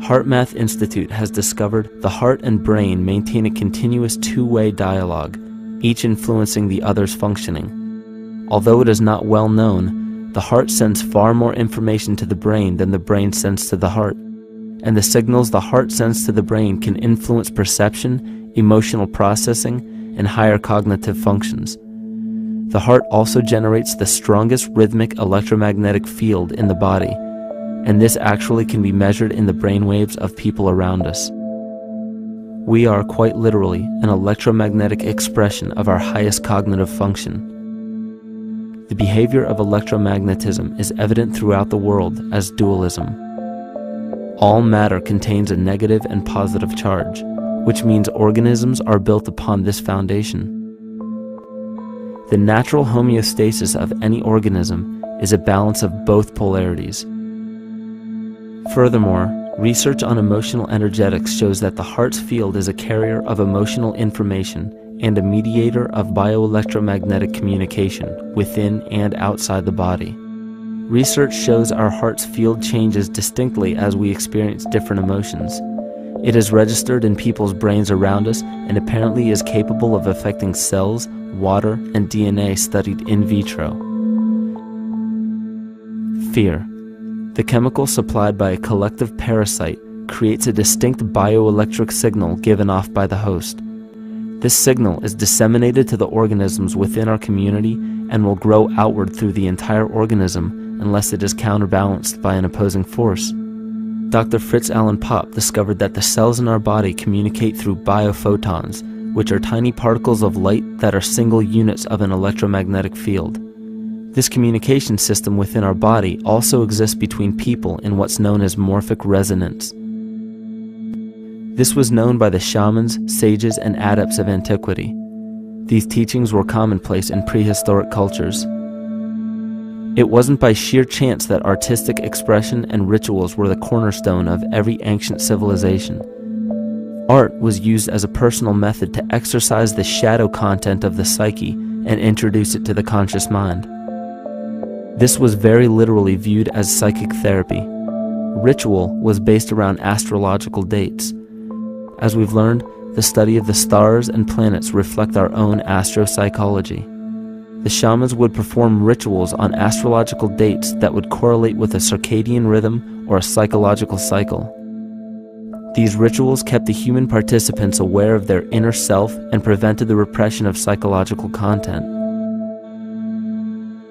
HeartMath Institute has discovered the heart and brain maintain a continuous two-way dialogue, each influencing the other's functioning. Although it is not well known, the heart sends far more information to the brain than the brain sends to the heart, and the signals the heart sends to the brain can influence perception, emotional processing, and higher cognitive functions. The heart also generates the strongest rhythmic electromagnetic field in the body, and this actually can be measured in the brainwaves of people around us. We are quite literally an electromagnetic expression of our highest cognitive function. The behavior of electromagnetism is evident throughout the world as dualism. All matter contains a negative and positive charge, which means organisms are built upon this foundation. The natural homeostasis of any organism is a balance of both polarities. Furthermore, research on emotional energetics shows that the heart's field is a carrier of emotional information and a mediator of bioelectromagnetic communication within and outside the body. Research shows our heart's field changes distinctly as we experience different emotions. It is registered in people's brains around us and apparently is capable of affecting cells, water, and DNA studied in vitro. Fear. The chemical supplied by a collective parasite creates a distinct bioelectric signal given off by the host. This signal is disseminated to the organisms within our community and will grow outward through the entire organism unless it is counterbalanced by an opposing force. Dr. Fritz Alan Popp discovered that the cells in our body communicate through biophotons, which are tiny particles of light that are single units of an electromagnetic field. This communication system within our body also exists between people in what's known as morphic resonance. This was known by the shamans, sages, and adepts of antiquity. These teachings were commonplace in prehistoric cultures. It wasn't by sheer chance that artistic expression and rituals were the cornerstone of every ancient civilization. Art was used as a personal method to exercise the shadow content of the psyche and introduce it to the conscious mind. This was very literally viewed as psychic therapy. Ritual was based around astrological dates. As we've learned, the study of the stars and planets reflect our own astropsychology. The shamans would perform rituals on astrological dates that would correlate with a circadian rhythm or a psychological cycle. These rituals kept the human participants aware of their inner self and prevented the repression of psychological content.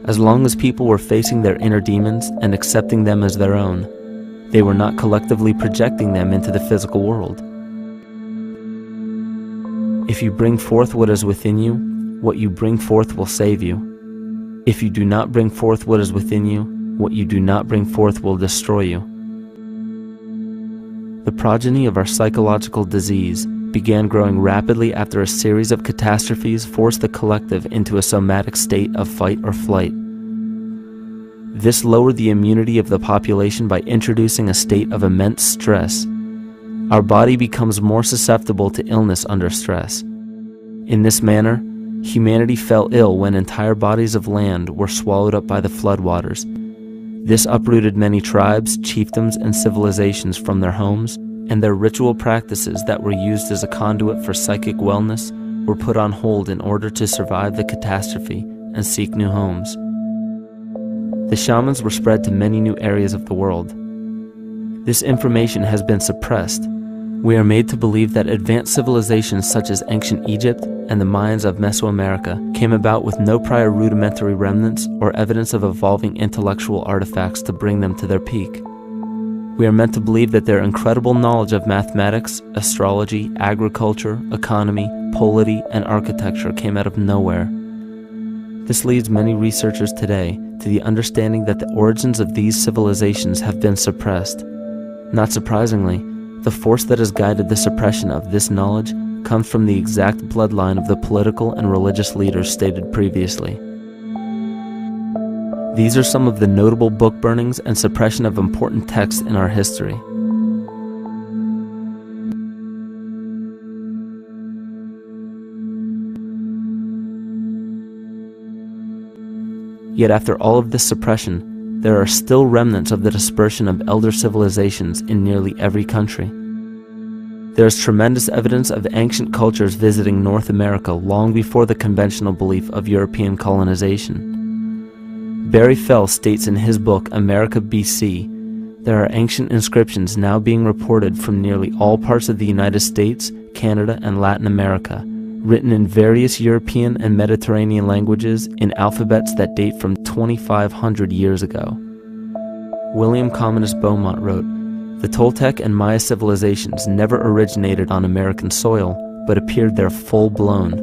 As long as people were facing their inner demons and accepting them as their own, they were not collectively projecting them into the physical world. If you bring forth what is within you, what you bring forth will save you. If you do not bring forth what is within you, what you do not bring forth will destroy you. The progeny of our psychological disease began growing rapidly after a series of catastrophes forced the collective into a somatic state of fight or flight. This lowered the immunity of the population by introducing a state of immense stress. Our body becomes more susceptible to illness under stress. In this manner, humanity fell ill when entire bodies of land were swallowed up by the floodwaters. This uprooted many tribes, chiefdoms, and civilizations from their homes, and their ritual practices that were used as a conduit for psychic wellness were put on hold in order to survive the catastrophe and seek new homes. The shamans were spread to many new areas of the world. This information has been suppressed. We are made to believe that advanced civilizations such as ancient Egypt and the Mayans of Mesoamerica came about with no prior rudimentary remnants or evidence of evolving intellectual artifacts to bring them to their peak. We are meant to believe that their incredible knowledge of mathematics, astrology, agriculture, economy, polity, and architecture came out of nowhere. This leads many researchers today to the understanding that the origins of these civilizations have been suppressed. Not surprisingly, the force that has guided the suppression of this knowledge comes from the exact bloodline of the political and religious leaders stated previously. These are some of the notable book burnings and suppression of important texts in our history. Yet after all of this suppression, there are still remnants of the dispersion of elder civilizations in nearly every country. There is tremendous evidence of ancient cultures visiting North America long before the conventional belief of European colonization. Barry Fell states in his book America BC, there are ancient inscriptions now being reported from nearly all parts of the United States, Canada, and Latin America, written in various European and Mediterranean languages in alphabets that date from 2,500 years ago. William Commonus Beaumont wrote, "The Toltec and Maya civilizations never originated on American soil, but appeared there full-blown,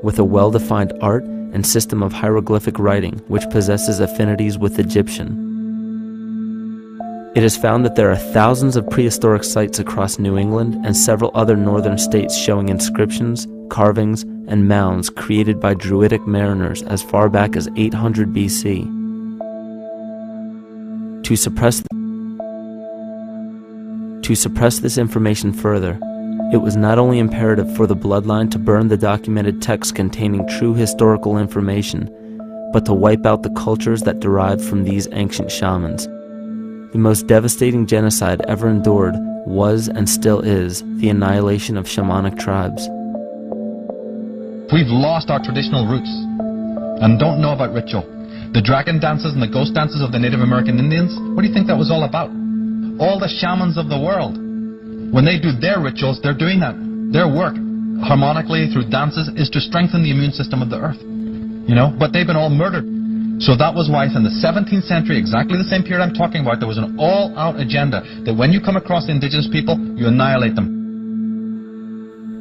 with a well-defined art and system of hieroglyphic writing which possesses affinities with Egyptian. It is found that there are thousands of prehistoric sites across New England and several other northern states showing inscriptions, carvings, and mounds created by Druidic mariners as far back as 800 BC. To suppress this information further, it was not only imperative for the bloodline to burn the documented texts containing true historical information, but to wipe out the cultures that derived from these ancient shamans. The most devastating genocide ever endured was and still is the annihilation of shamanic tribes. We've lost our traditional roots and don't know about ritual. The dragon dances and the ghost dances of the Native American Indians, what do you think that was all about? All the shamans of the world, when they do their rituals, they're doing that. Their work, harmonically through dances, is to strengthen the immune system of the earth. But they've been all murdered. So that was why in the 17th century, exactly the same period I'm talking about, there was an all-out agenda that when you come across indigenous people, you annihilate them.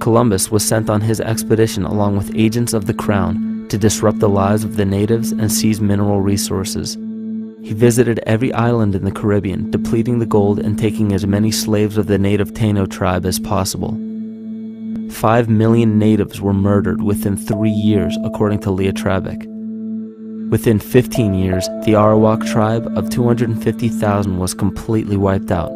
Columbus was sent on his expedition along with agents of the crown to disrupt the lives of the natives and seize mineral resources. He visited every island in the Caribbean, depleting the gold and taking as many slaves of the native Taino tribe as possible. 5 million natives were murdered within 3 years, according to Leah Trabic. Within 15 years, the Arawak tribe of 250,000 was completely wiped out.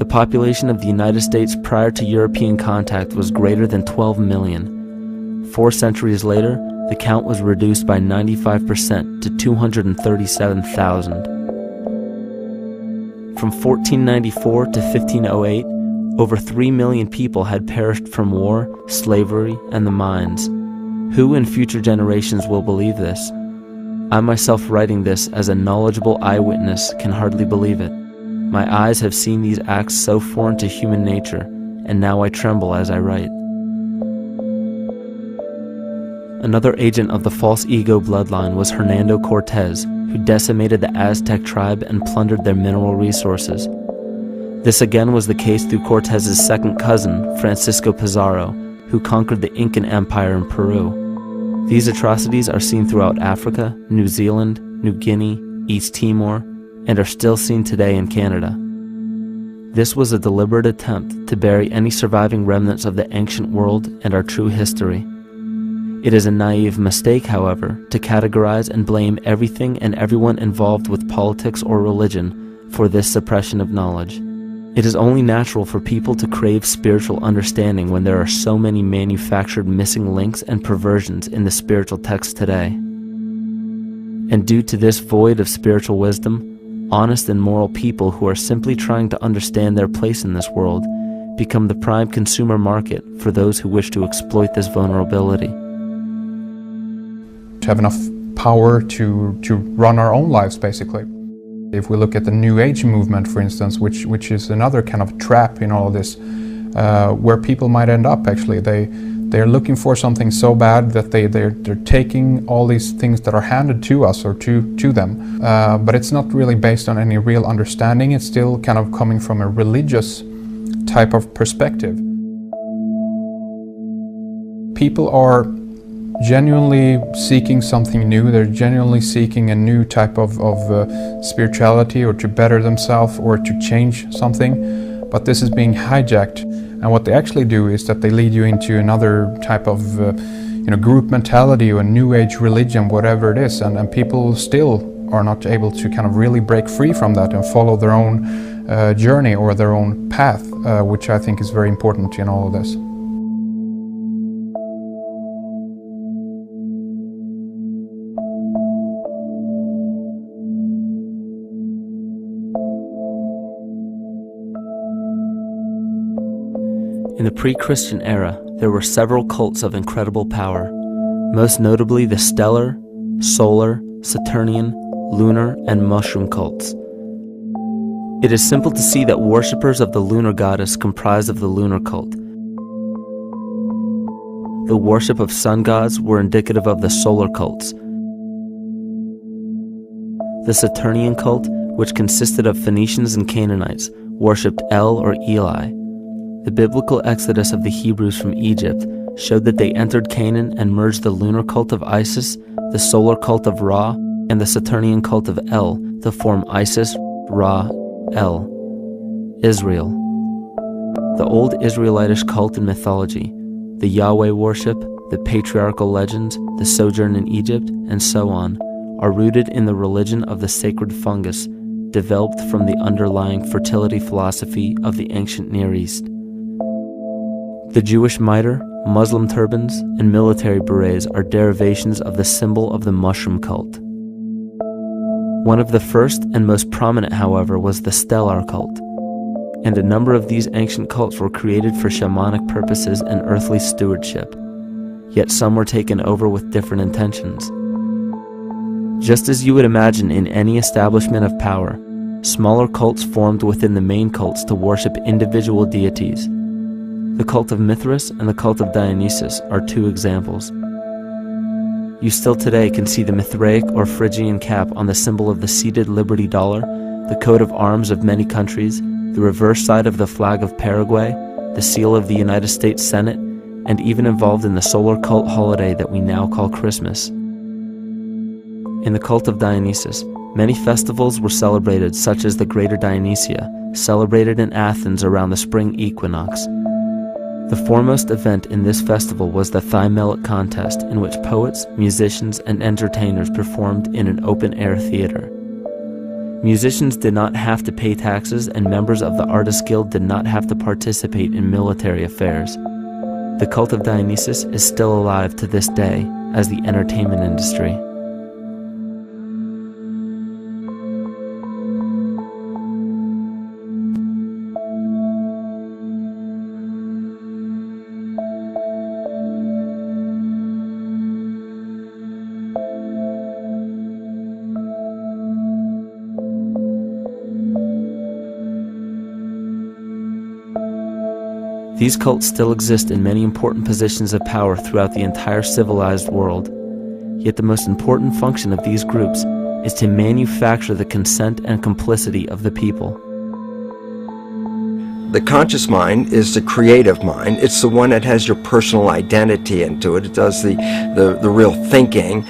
The population of the United States prior to European contact was greater than 12 million. 4 centuries later, the count was reduced by 95% to 237,000. From 1494 to 1508, over 3 million people had perished from war, slavery, and the mines. Who in future generations will believe this? I myself, writing this as a knowledgeable eyewitness, can hardly believe it. My eyes have seen these acts so foreign to human nature, and now I tremble as I write. Another agent of the false ego bloodline was Hernando Cortés, who decimated the Aztec tribe and plundered their mineral resources. This again was the case through Cortés's second cousin, Francisco Pizarro, who conquered the Incan Empire in Peru. These atrocities are seen throughout Africa, New Zealand, New Guinea, East Timor, and are still seen today in Canada. This was a deliberate attempt to bury any surviving remnants of the ancient world and our true history. It is a naive mistake, however, to categorize and blame everything and everyone involved with politics or religion for this suppression of knowledge. It is only natural for people to crave spiritual understanding when there are so many manufactured missing links and perversions in the spiritual text today. And due to this void of spiritual wisdom, honest and moral people who are simply trying to understand their place in this world become the prime consumer market for those who wish to exploit this vulnerability. To have enough power to run our own lives, basically. If we look at the New Age movement, for instance, which is another kind of trap in all of this, where people might end up actually. They're looking for something so bad that they're taking all these things that are handed to us or to them, but it's not really based on any real understanding. It's still kind of coming from a religious type of perspective. People are genuinely seeking something new. They're genuinely seeking a new type of spirituality, or to better themselves, or to change something, but this is being hijacked. And what they actually do is that they lead you into another type of group mentality or New Age religion, whatever it is, and people still are not able to kind of really break free from that and follow their own journey or their own path, which I think is very important in all of this. In the pre-Christian era, there were several cults of incredible power, most notably the stellar, solar, Saturnian, lunar, and mushroom cults. It is simple to see that worshippers of the lunar goddess comprised of the lunar cult. The worship of sun gods were indicative of the solar cults. The Saturnian cult, which consisted of Phoenicians and Canaanites, worshipped El or Eli. The biblical exodus of the Hebrews from Egypt showed that they entered Canaan and merged the lunar cult of Isis, the solar cult of Ra, and the Saturnian cult of El to form Isis, Ra, El, Israel. The old Israelitish cult and mythology, the Yahweh worship, the patriarchal legends, the sojourn in Egypt, and so on, are rooted in the religion of the sacred fungus, developed from the underlying fertility philosophy of the ancient Near East. The Jewish mitre, Muslim turbans, and military berets are derivations of the symbol of the mushroom cult. One of the first and most prominent, however, was the stellar cult, and a number of these ancient cults were created for shamanic purposes and earthly stewardship, yet some were taken over with different intentions. Just as you would imagine in any establishment of power, smaller cults formed within the main cults to worship individual deities. The cult of Mithras and the cult of Dionysus are 2 examples. You still today can see the Mithraic or Phrygian cap on the symbol of the seated Liberty dollar, the coat of arms of many countries, the reverse side of the flag of Paraguay, the seal of the United States Senate, and even involved in the solar cult holiday that we now call Christmas. In the cult of Dionysus, many festivals were celebrated, such as the Greater Dionysia, celebrated in Athens around the spring equinox. The foremost event in this festival was the Thymelic contest, in which poets, musicians, and entertainers performed in an open-air theater. Musicians did not have to pay taxes, and members of the Artists Guild did not have to participate in military affairs. The cult of Dionysus is still alive to this day as the entertainment industry. These cults still exist in many important positions of power throughout the entire civilized world. Yet the most important function of these groups is to manufacture the consent and complicity of the people. The conscious mind is the creative mind. It's the one that has your personal identity into it. It does the real thinking.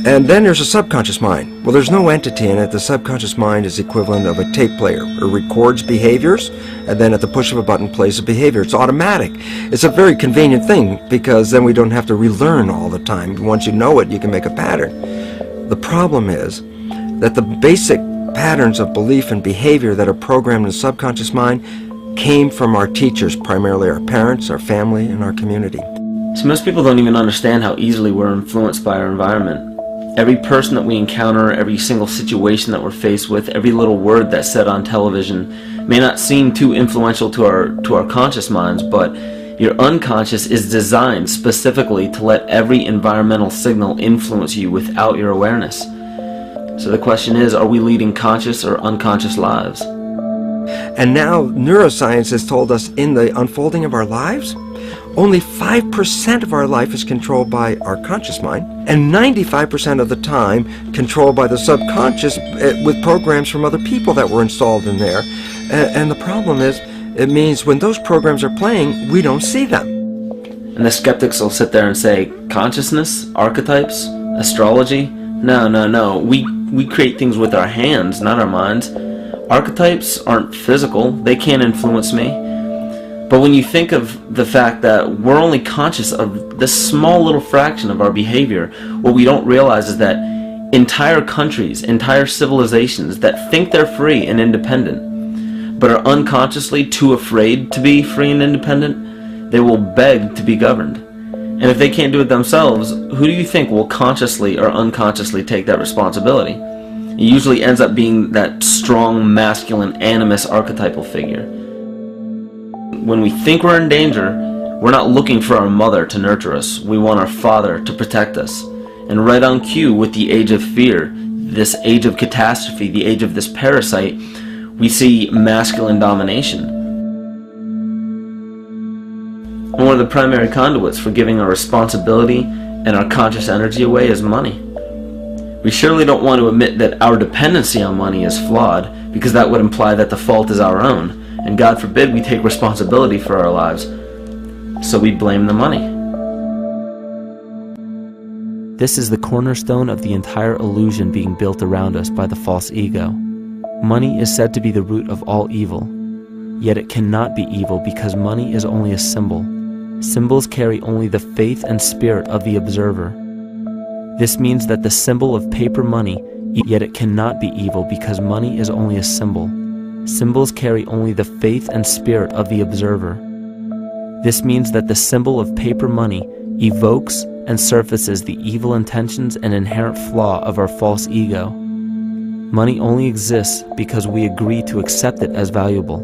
And then there's a subconscious mind. Well, there's no entity in it. The subconscious mind is the equivalent of a tape player. It records behaviors, and then at the push of a button plays a behavior. It's automatic. It's a very convenient thing, because then we don't have to relearn all the time. Once you know it, you can make a pattern. The problem is that the basic patterns of belief and behavior that are programmed in the subconscious mind came from our teachers, primarily our parents, our family, and our community. So most people don't even understand how easily we're influenced by our environment. Every person that we encounter, every single situation that we're faced with, every little word that's said on television may not seem too influential to our conscious minds, but your unconscious is designed specifically to let every environmental signal influence you without your awareness. So the question is, are we leading conscious or unconscious lives? And now neuroscience has told us in the unfolding of our lives, only 5% of our life is controlled by our conscious mind, and 95% of the time controlled by the subconscious with programs from other people that were installed in there. And the problem is, it means when those programs are playing, we don't see them. And the skeptics will sit there and say, consciousness, archetypes, astrology? No. We create things with our hands, not our minds. Archetypes aren't physical. They can't influence me. But when you think of the fact that we're only conscious of this small little fraction of our behavior, what we don't realize is that entire countries, entire civilizations that think they're free and independent, but are unconsciously too afraid to be free and independent, they will beg to be governed. And if they can't do it themselves, who do you think will consciously or unconsciously take that responsibility? It usually ends up being that strong, masculine, animus archetypal figure. When we think we're in danger, we're not looking for our mother to nurture us. We want our father to protect us. And right on cue with the age of fear, this age of catastrophe, the age of this parasite, we see masculine domination. And one of the primary conduits for giving our responsibility and our conscious energy away is money. We surely don't want to admit that our dependency on money is flawed, because that would imply that the fault is our own. And God forbid we take responsibility for our lives, so we blame the money. This is the cornerstone of the entire illusion being built around us by the false ego. Money is said to be the root of all evil, yet it cannot be evil because money is only a symbol. Symbols carry only the faith and spirit of the observer. This means that the symbol of paper money, yet it cannot be evil because money is only a symbol. Symbols carry only the faith and spirit of the observer. This means that the symbol of paper money evokes and surfaces the evil intentions and inherent flaw of our false ego. Money only exists because we agree to accept it as valuable.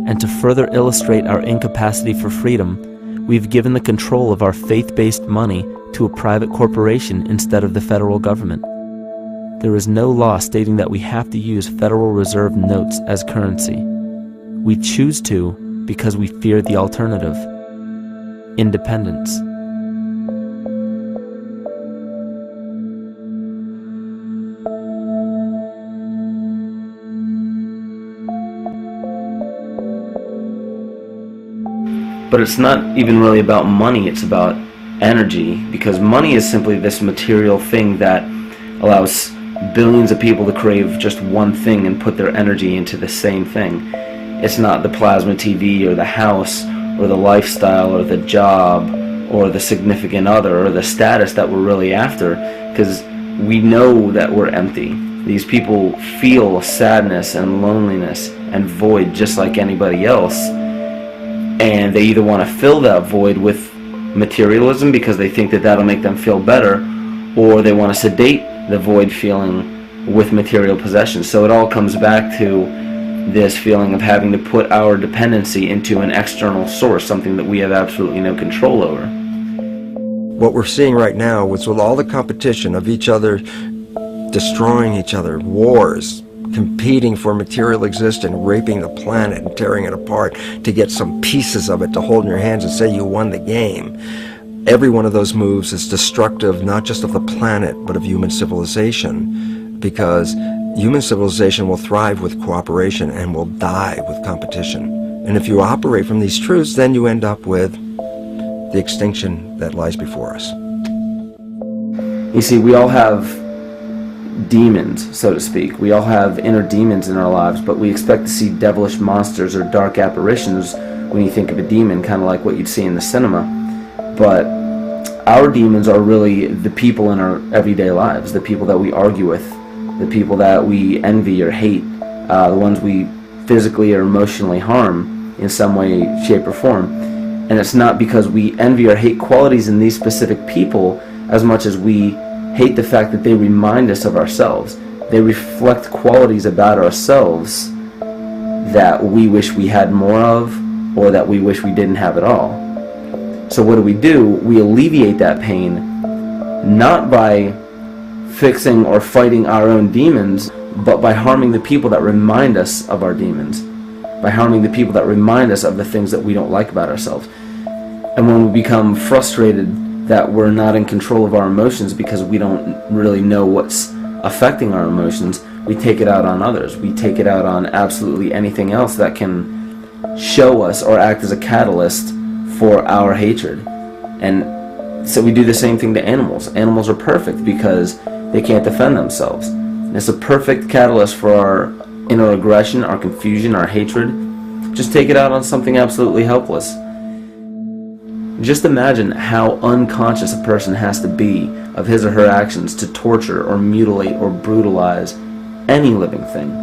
And to further illustrate our incapacity for freedom, we've given the control of our faith-based money to a private corporation instead of the federal government. There is no law stating that we have to use Federal Reserve notes as currency. We choose to because we fear the alternative: independence. But it's not even really about money, it's about energy, because money is simply this material thing that allows billions of people to crave just one thing and put their energy into the same thing. It's not the plasma TV or the house or the lifestyle or the job or the significant other or the status that we're really after, because we know that we're empty. These people feel sadness and loneliness and void just like anybody else, and they either want to fill that void with materialism because they think that that'll make them feel better, or they want to sedate the void feeling with material possessions. So it all comes back to this feeling of having to put our dependency into an external source, something that we have absolutely no control over. What we're seeing right now is with all the competition of each other destroying each other, wars, competing for material existence, raping the planet and tearing it apart to get some pieces of it to hold in your hands and say you won the game. Every one of those moves is destructive not just of the planet but of human civilization, because human civilization will thrive with cooperation and will die with competition. And if you operate from these truths, then you end up with the extinction that lies before us. You see, we all have demons, so to speak. We all have inner demons in our lives, but we expect to see devilish monsters or dark apparitions when you think of a demon, kind of like what you'd see in the cinema. But our demons are really the people in our everyday lives, the people that we argue with, the people that we envy or hate, the ones we physically or emotionally harm in some way, shape, or form. And it's not because we envy or hate qualities in these specific people as much as we hate the fact that they remind us of ourselves. They reflect qualities about ourselves that we wish we had more of, or that we wish we didn't have at all. So what do? We alleviate that pain not by fixing or fighting our own demons, but by harming the people that remind us of our demons, by harming the people that remind us of the things that we don't like about ourselves. And when we become frustrated that we're not in control of our emotions because we don't really know what's affecting our emotions, we take it out on others. We take it out on absolutely anything else that can show us or act as a catalyst for our hatred. And so we do the same thing to animals. Animals are perfect because they can't defend themselves. And it's a perfect catalyst for our inner aggression, our confusion, our hatred. Just take it out on something absolutely helpless. Just imagine how unconscious a person has to be of his or her actions to torture or mutilate or brutalize any living thing.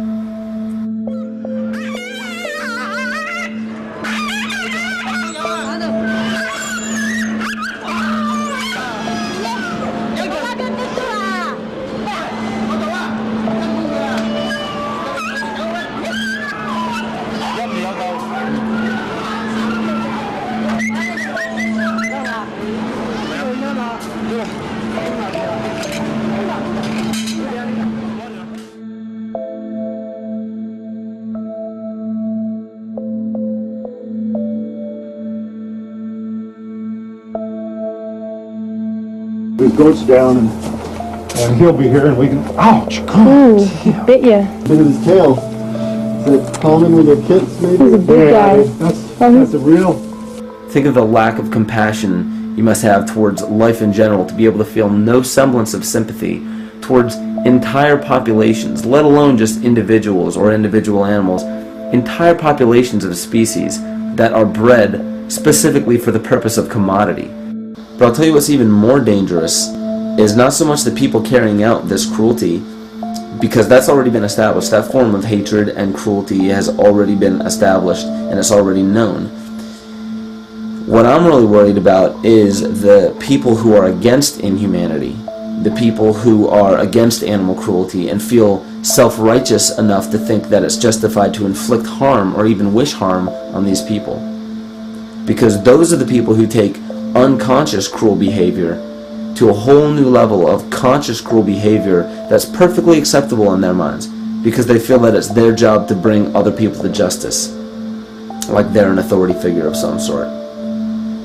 His goat's down, and he'll be here, and we can. Ouch! Come on. Ooh, bit ya. Bit of his tail. Is that common with their kids, maybe? He's a big guy. That's a real. Think of the lack of compassion you must have towards life in general to be able to feel no semblance of sympathy towards entire populations, let alone just individuals or individual animals, entire populations of species that are bred specifically for the purpose of commodity. But I'll tell you what's even more dangerous is not so much the people carrying out this cruelty, because that's already been established. That form of hatred and cruelty has already been established and it's already known. What I'm really worried about is the people who are against inhumanity, the people who are against animal cruelty and feel self-righteous enough to think that it's justified to inflict harm or even wish harm on these people. Because those are the people who take unconscious cruel behavior to a whole new level of conscious cruel behavior that's perfectly acceptable in their minds, because they feel that it's their job to bring other people to justice, like they're an authority figure of some sort.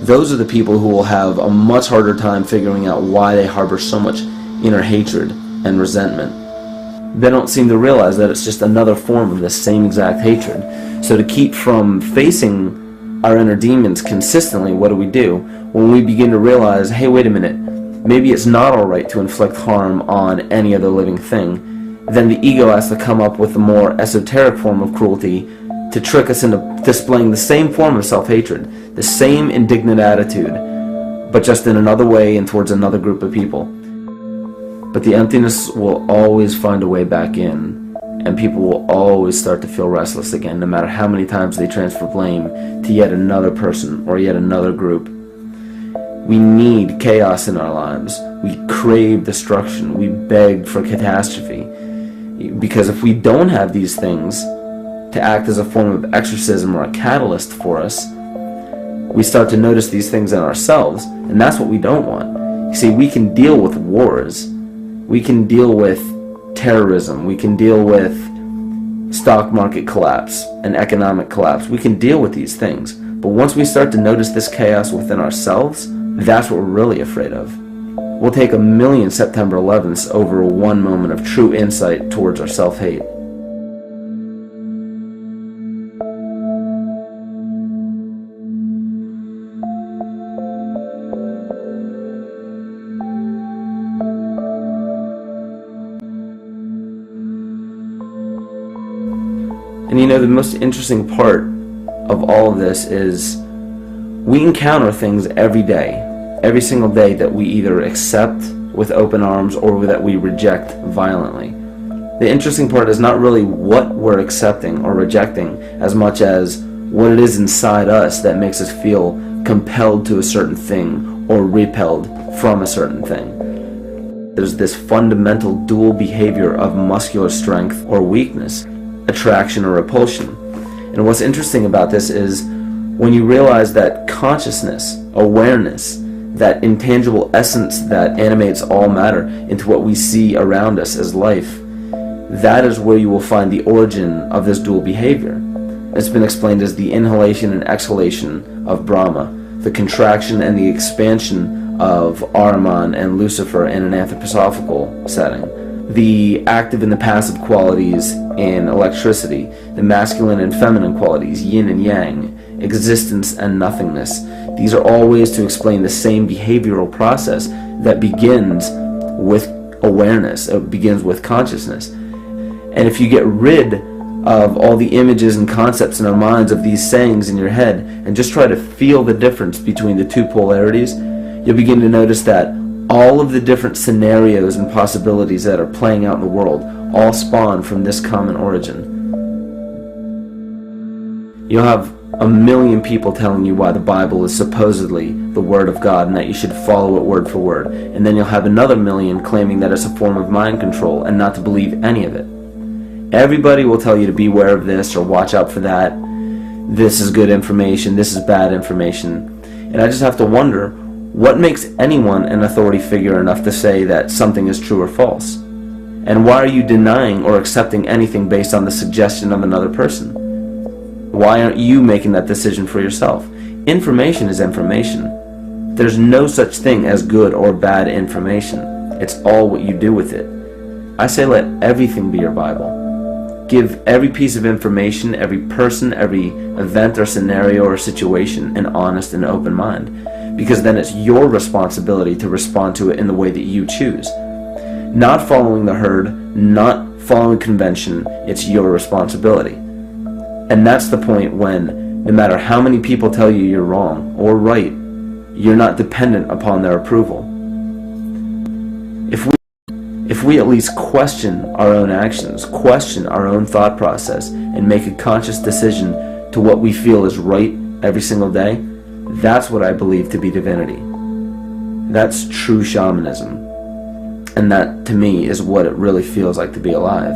Those are the people who will have a much harder time figuring out why they harbor so much inner hatred and resentment. They don't seem to realize that it's just another form of the same exact hatred. So to keep from facing our inner demons consistently, what do? When we begin to realize, hey, wait a minute, maybe it's not alright to inflict harm on any other living thing, then the ego has to come up with a more esoteric form of cruelty to trick us into displaying the same form of self-hatred, the same indignant attitude, but just in another way and towards another group of people. But the emptiness will always find a way back in, and people will always start to feel restless again, no matter how many times they transfer blame to yet another person or yet another group. We need chaos in our lives. We crave destruction. We beg for catastrophe. Because if we don't have these things to act as a form of exorcism or a catalyst for us, we start to notice these things in ourselves, and that's what we don't want. You see, we can deal with wars. We can deal with terrorism. We can deal with stock market collapse and economic collapse. We can deal with these things. But once we start to notice this chaos within ourselves, that's what we're really afraid of. We'll take 1,000,000 September 11ths over one moment of true insight towards our self-hate. And you know, the most interesting part of all of this is we encounter things every day, every single day, that we either accept with open arms or that we reject violently. The interesting part is not really what we're accepting or rejecting as much as what it is inside us that makes us feel compelled to a certain thing or repelled from a certain thing. There's this fundamental dual behavior of muscular strength or weakness, attraction or repulsion. And what's interesting about this is when you realize that consciousness, awareness, that intangible essence that animates all matter into what we see around us as life, that is where you will find the origin of this dual behavior. It's been explained as the inhalation and exhalation of Brahma, the contraction and the expansion of Ahriman and Lucifer in an anthroposophical setting, the active and the passive qualities in electricity, the masculine and feminine qualities, yin and yang, existence and nothingness. These are all ways to explain the same behavioral process that begins with awareness, it begins with consciousness. And if you get rid of all the images and concepts in our minds of these sayings in your head and just try to feel the difference between the two polarities, you'll begin to notice that all of the different scenarios and possibilities that are playing out in the world all spawn from this common origin. You'll have 1,000,000 people telling you why the Bible is supposedly the Word of God and that you should follow it word for word. And then you'll have another 1,000,000 claiming that it's a form of mind control and not to believe any of it. Everybody will tell you to beware of this or watch out for that. This is good information, this is bad information. And I just have to wonder, what makes anyone an authority figure enough to say that something is true or false? And why are you denying or accepting anything based on the suggestion of another person? Why aren't you making that decision for yourself? Information is information. There's no such thing as good or bad information. It's all what you do with it. I say let everything be your Bible. Give every piece of information, every person, every event or scenario or situation an honest and open mind. Because then it's your responsibility to respond to it in the way that you choose. Not following the herd, not following convention, it's your responsibility. And that's the point when, no matter how many people tell you you're wrong or right, you're not dependent upon their approval. If we at least question our own actions, question our own thought process, and make a conscious decision to what we feel is right every single day, that's what I believe to be divinity. That's true shamanism. And that, to me, is what it really feels like to be alive.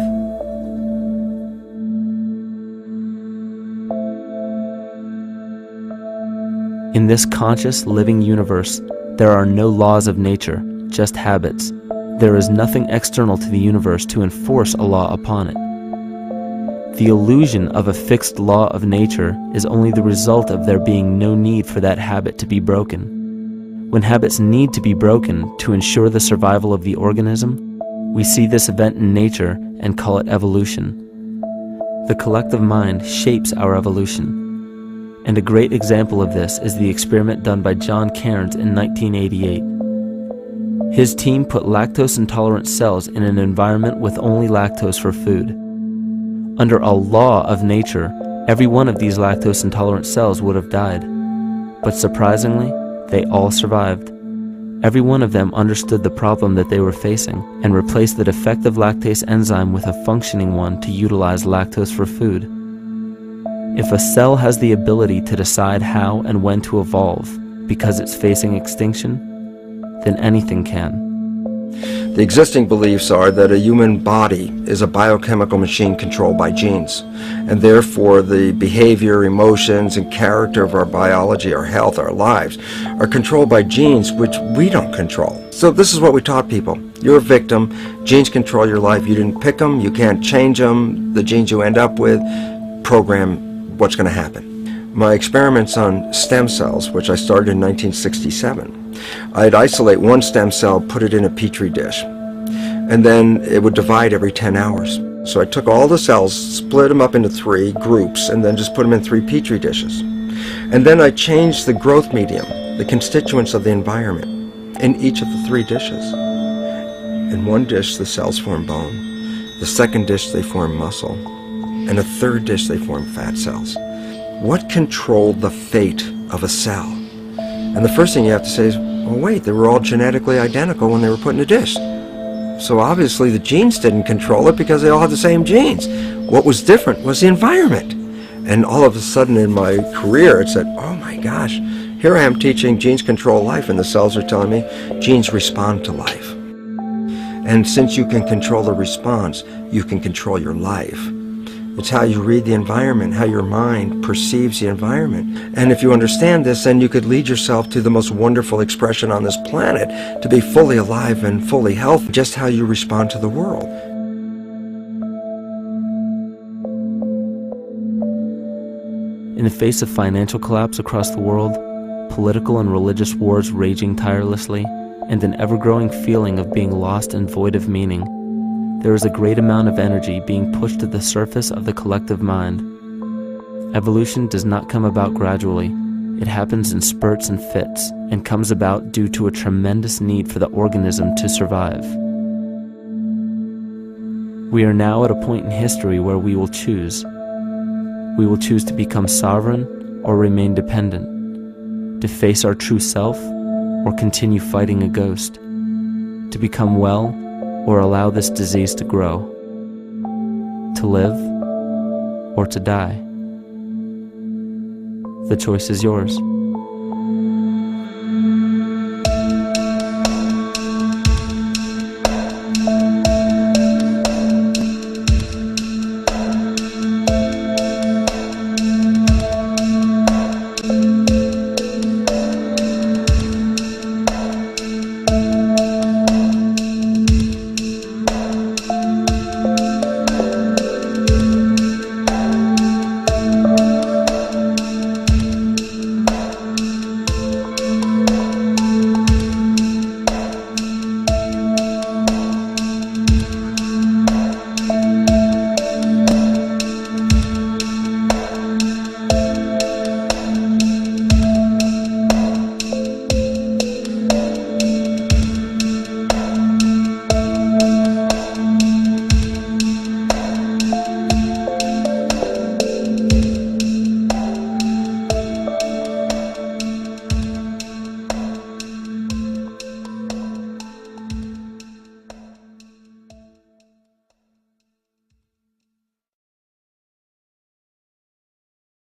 In this conscious, living universe, there are no laws of nature, just habits. There is nothing external to the universe to enforce a law upon it. The illusion of a fixed law of nature is only the result of there being no need for that habit to be broken. When habits need to be broken to ensure the survival of the organism, we see this event in nature and call it evolution. The collective mind shapes our evolution. And a great example of this is the experiment done by John Cairns in 1988. His team put lactose-intolerant cells in an environment with only lactose for food. Under a law of nature, every one of these lactose-intolerant cells would have died. But surprisingly, they all survived. Every one of them understood the problem that they were facing and replaced the defective lactase enzyme with a functioning one to utilize lactose for food. If a cell has the ability to decide how and when to evolve because it's facing extinction, then anything can. The existing beliefs are that a human body is a biochemical machine controlled by genes, and therefore the behavior, emotions, and character of our biology, our health, our lives are controlled by genes which we don't control. So this is what we taught people. You're a victim. Genes control your life. You didn't pick them. You can't change them. The genes you end up with program what's going to happen. My experiments on stem cells, which I started in 1967, I'd isolate one stem cell, put it in a petri dish, and then it would divide every 10 hours. So I took all the cells, split them up into 3 groups, and then just put them in 3 petri dishes. And then I changed the growth medium, the constituents of the environment, in each of the 3 dishes. In one dish, the cells form bone. The second dish, they form muscle. And a third dish, they form fat cells. What controlled the fate of a cell? And the first thing you have to say is, well, wait, they were all genetically identical when they were put in a dish. So obviously the genes didn't control it because they all had the same genes. What was different was the environment. And all of a sudden in my career, it said, oh my gosh, here I am teaching genes control life, and the cells are telling me genes respond to life. And since you can control the response, you can control your life. It's how you read the environment, how your mind perceives the environment. And if you understand this, then you could lead yourself to the most wonderful expression on this planet, to be fully alive and fully healthy, just how you respond to the world. In the face of financial collapse across the world, political and religious wars raging tirelessly, and an ever-growing feeling of being lost and void of meaning, there is a great amount of energy being pushed to the surface of the collective mind. Evolution does not come about gradually. It happens in spurts and fits, and comes about due to a tremendous need for the organism to survive. We are now at a point in history where we will choose. We will choose to become sovereign or remain dependent, to face our true self or continue fighting a ghost, to become well or allow this disease to grow, to live or to die. The choice is yours.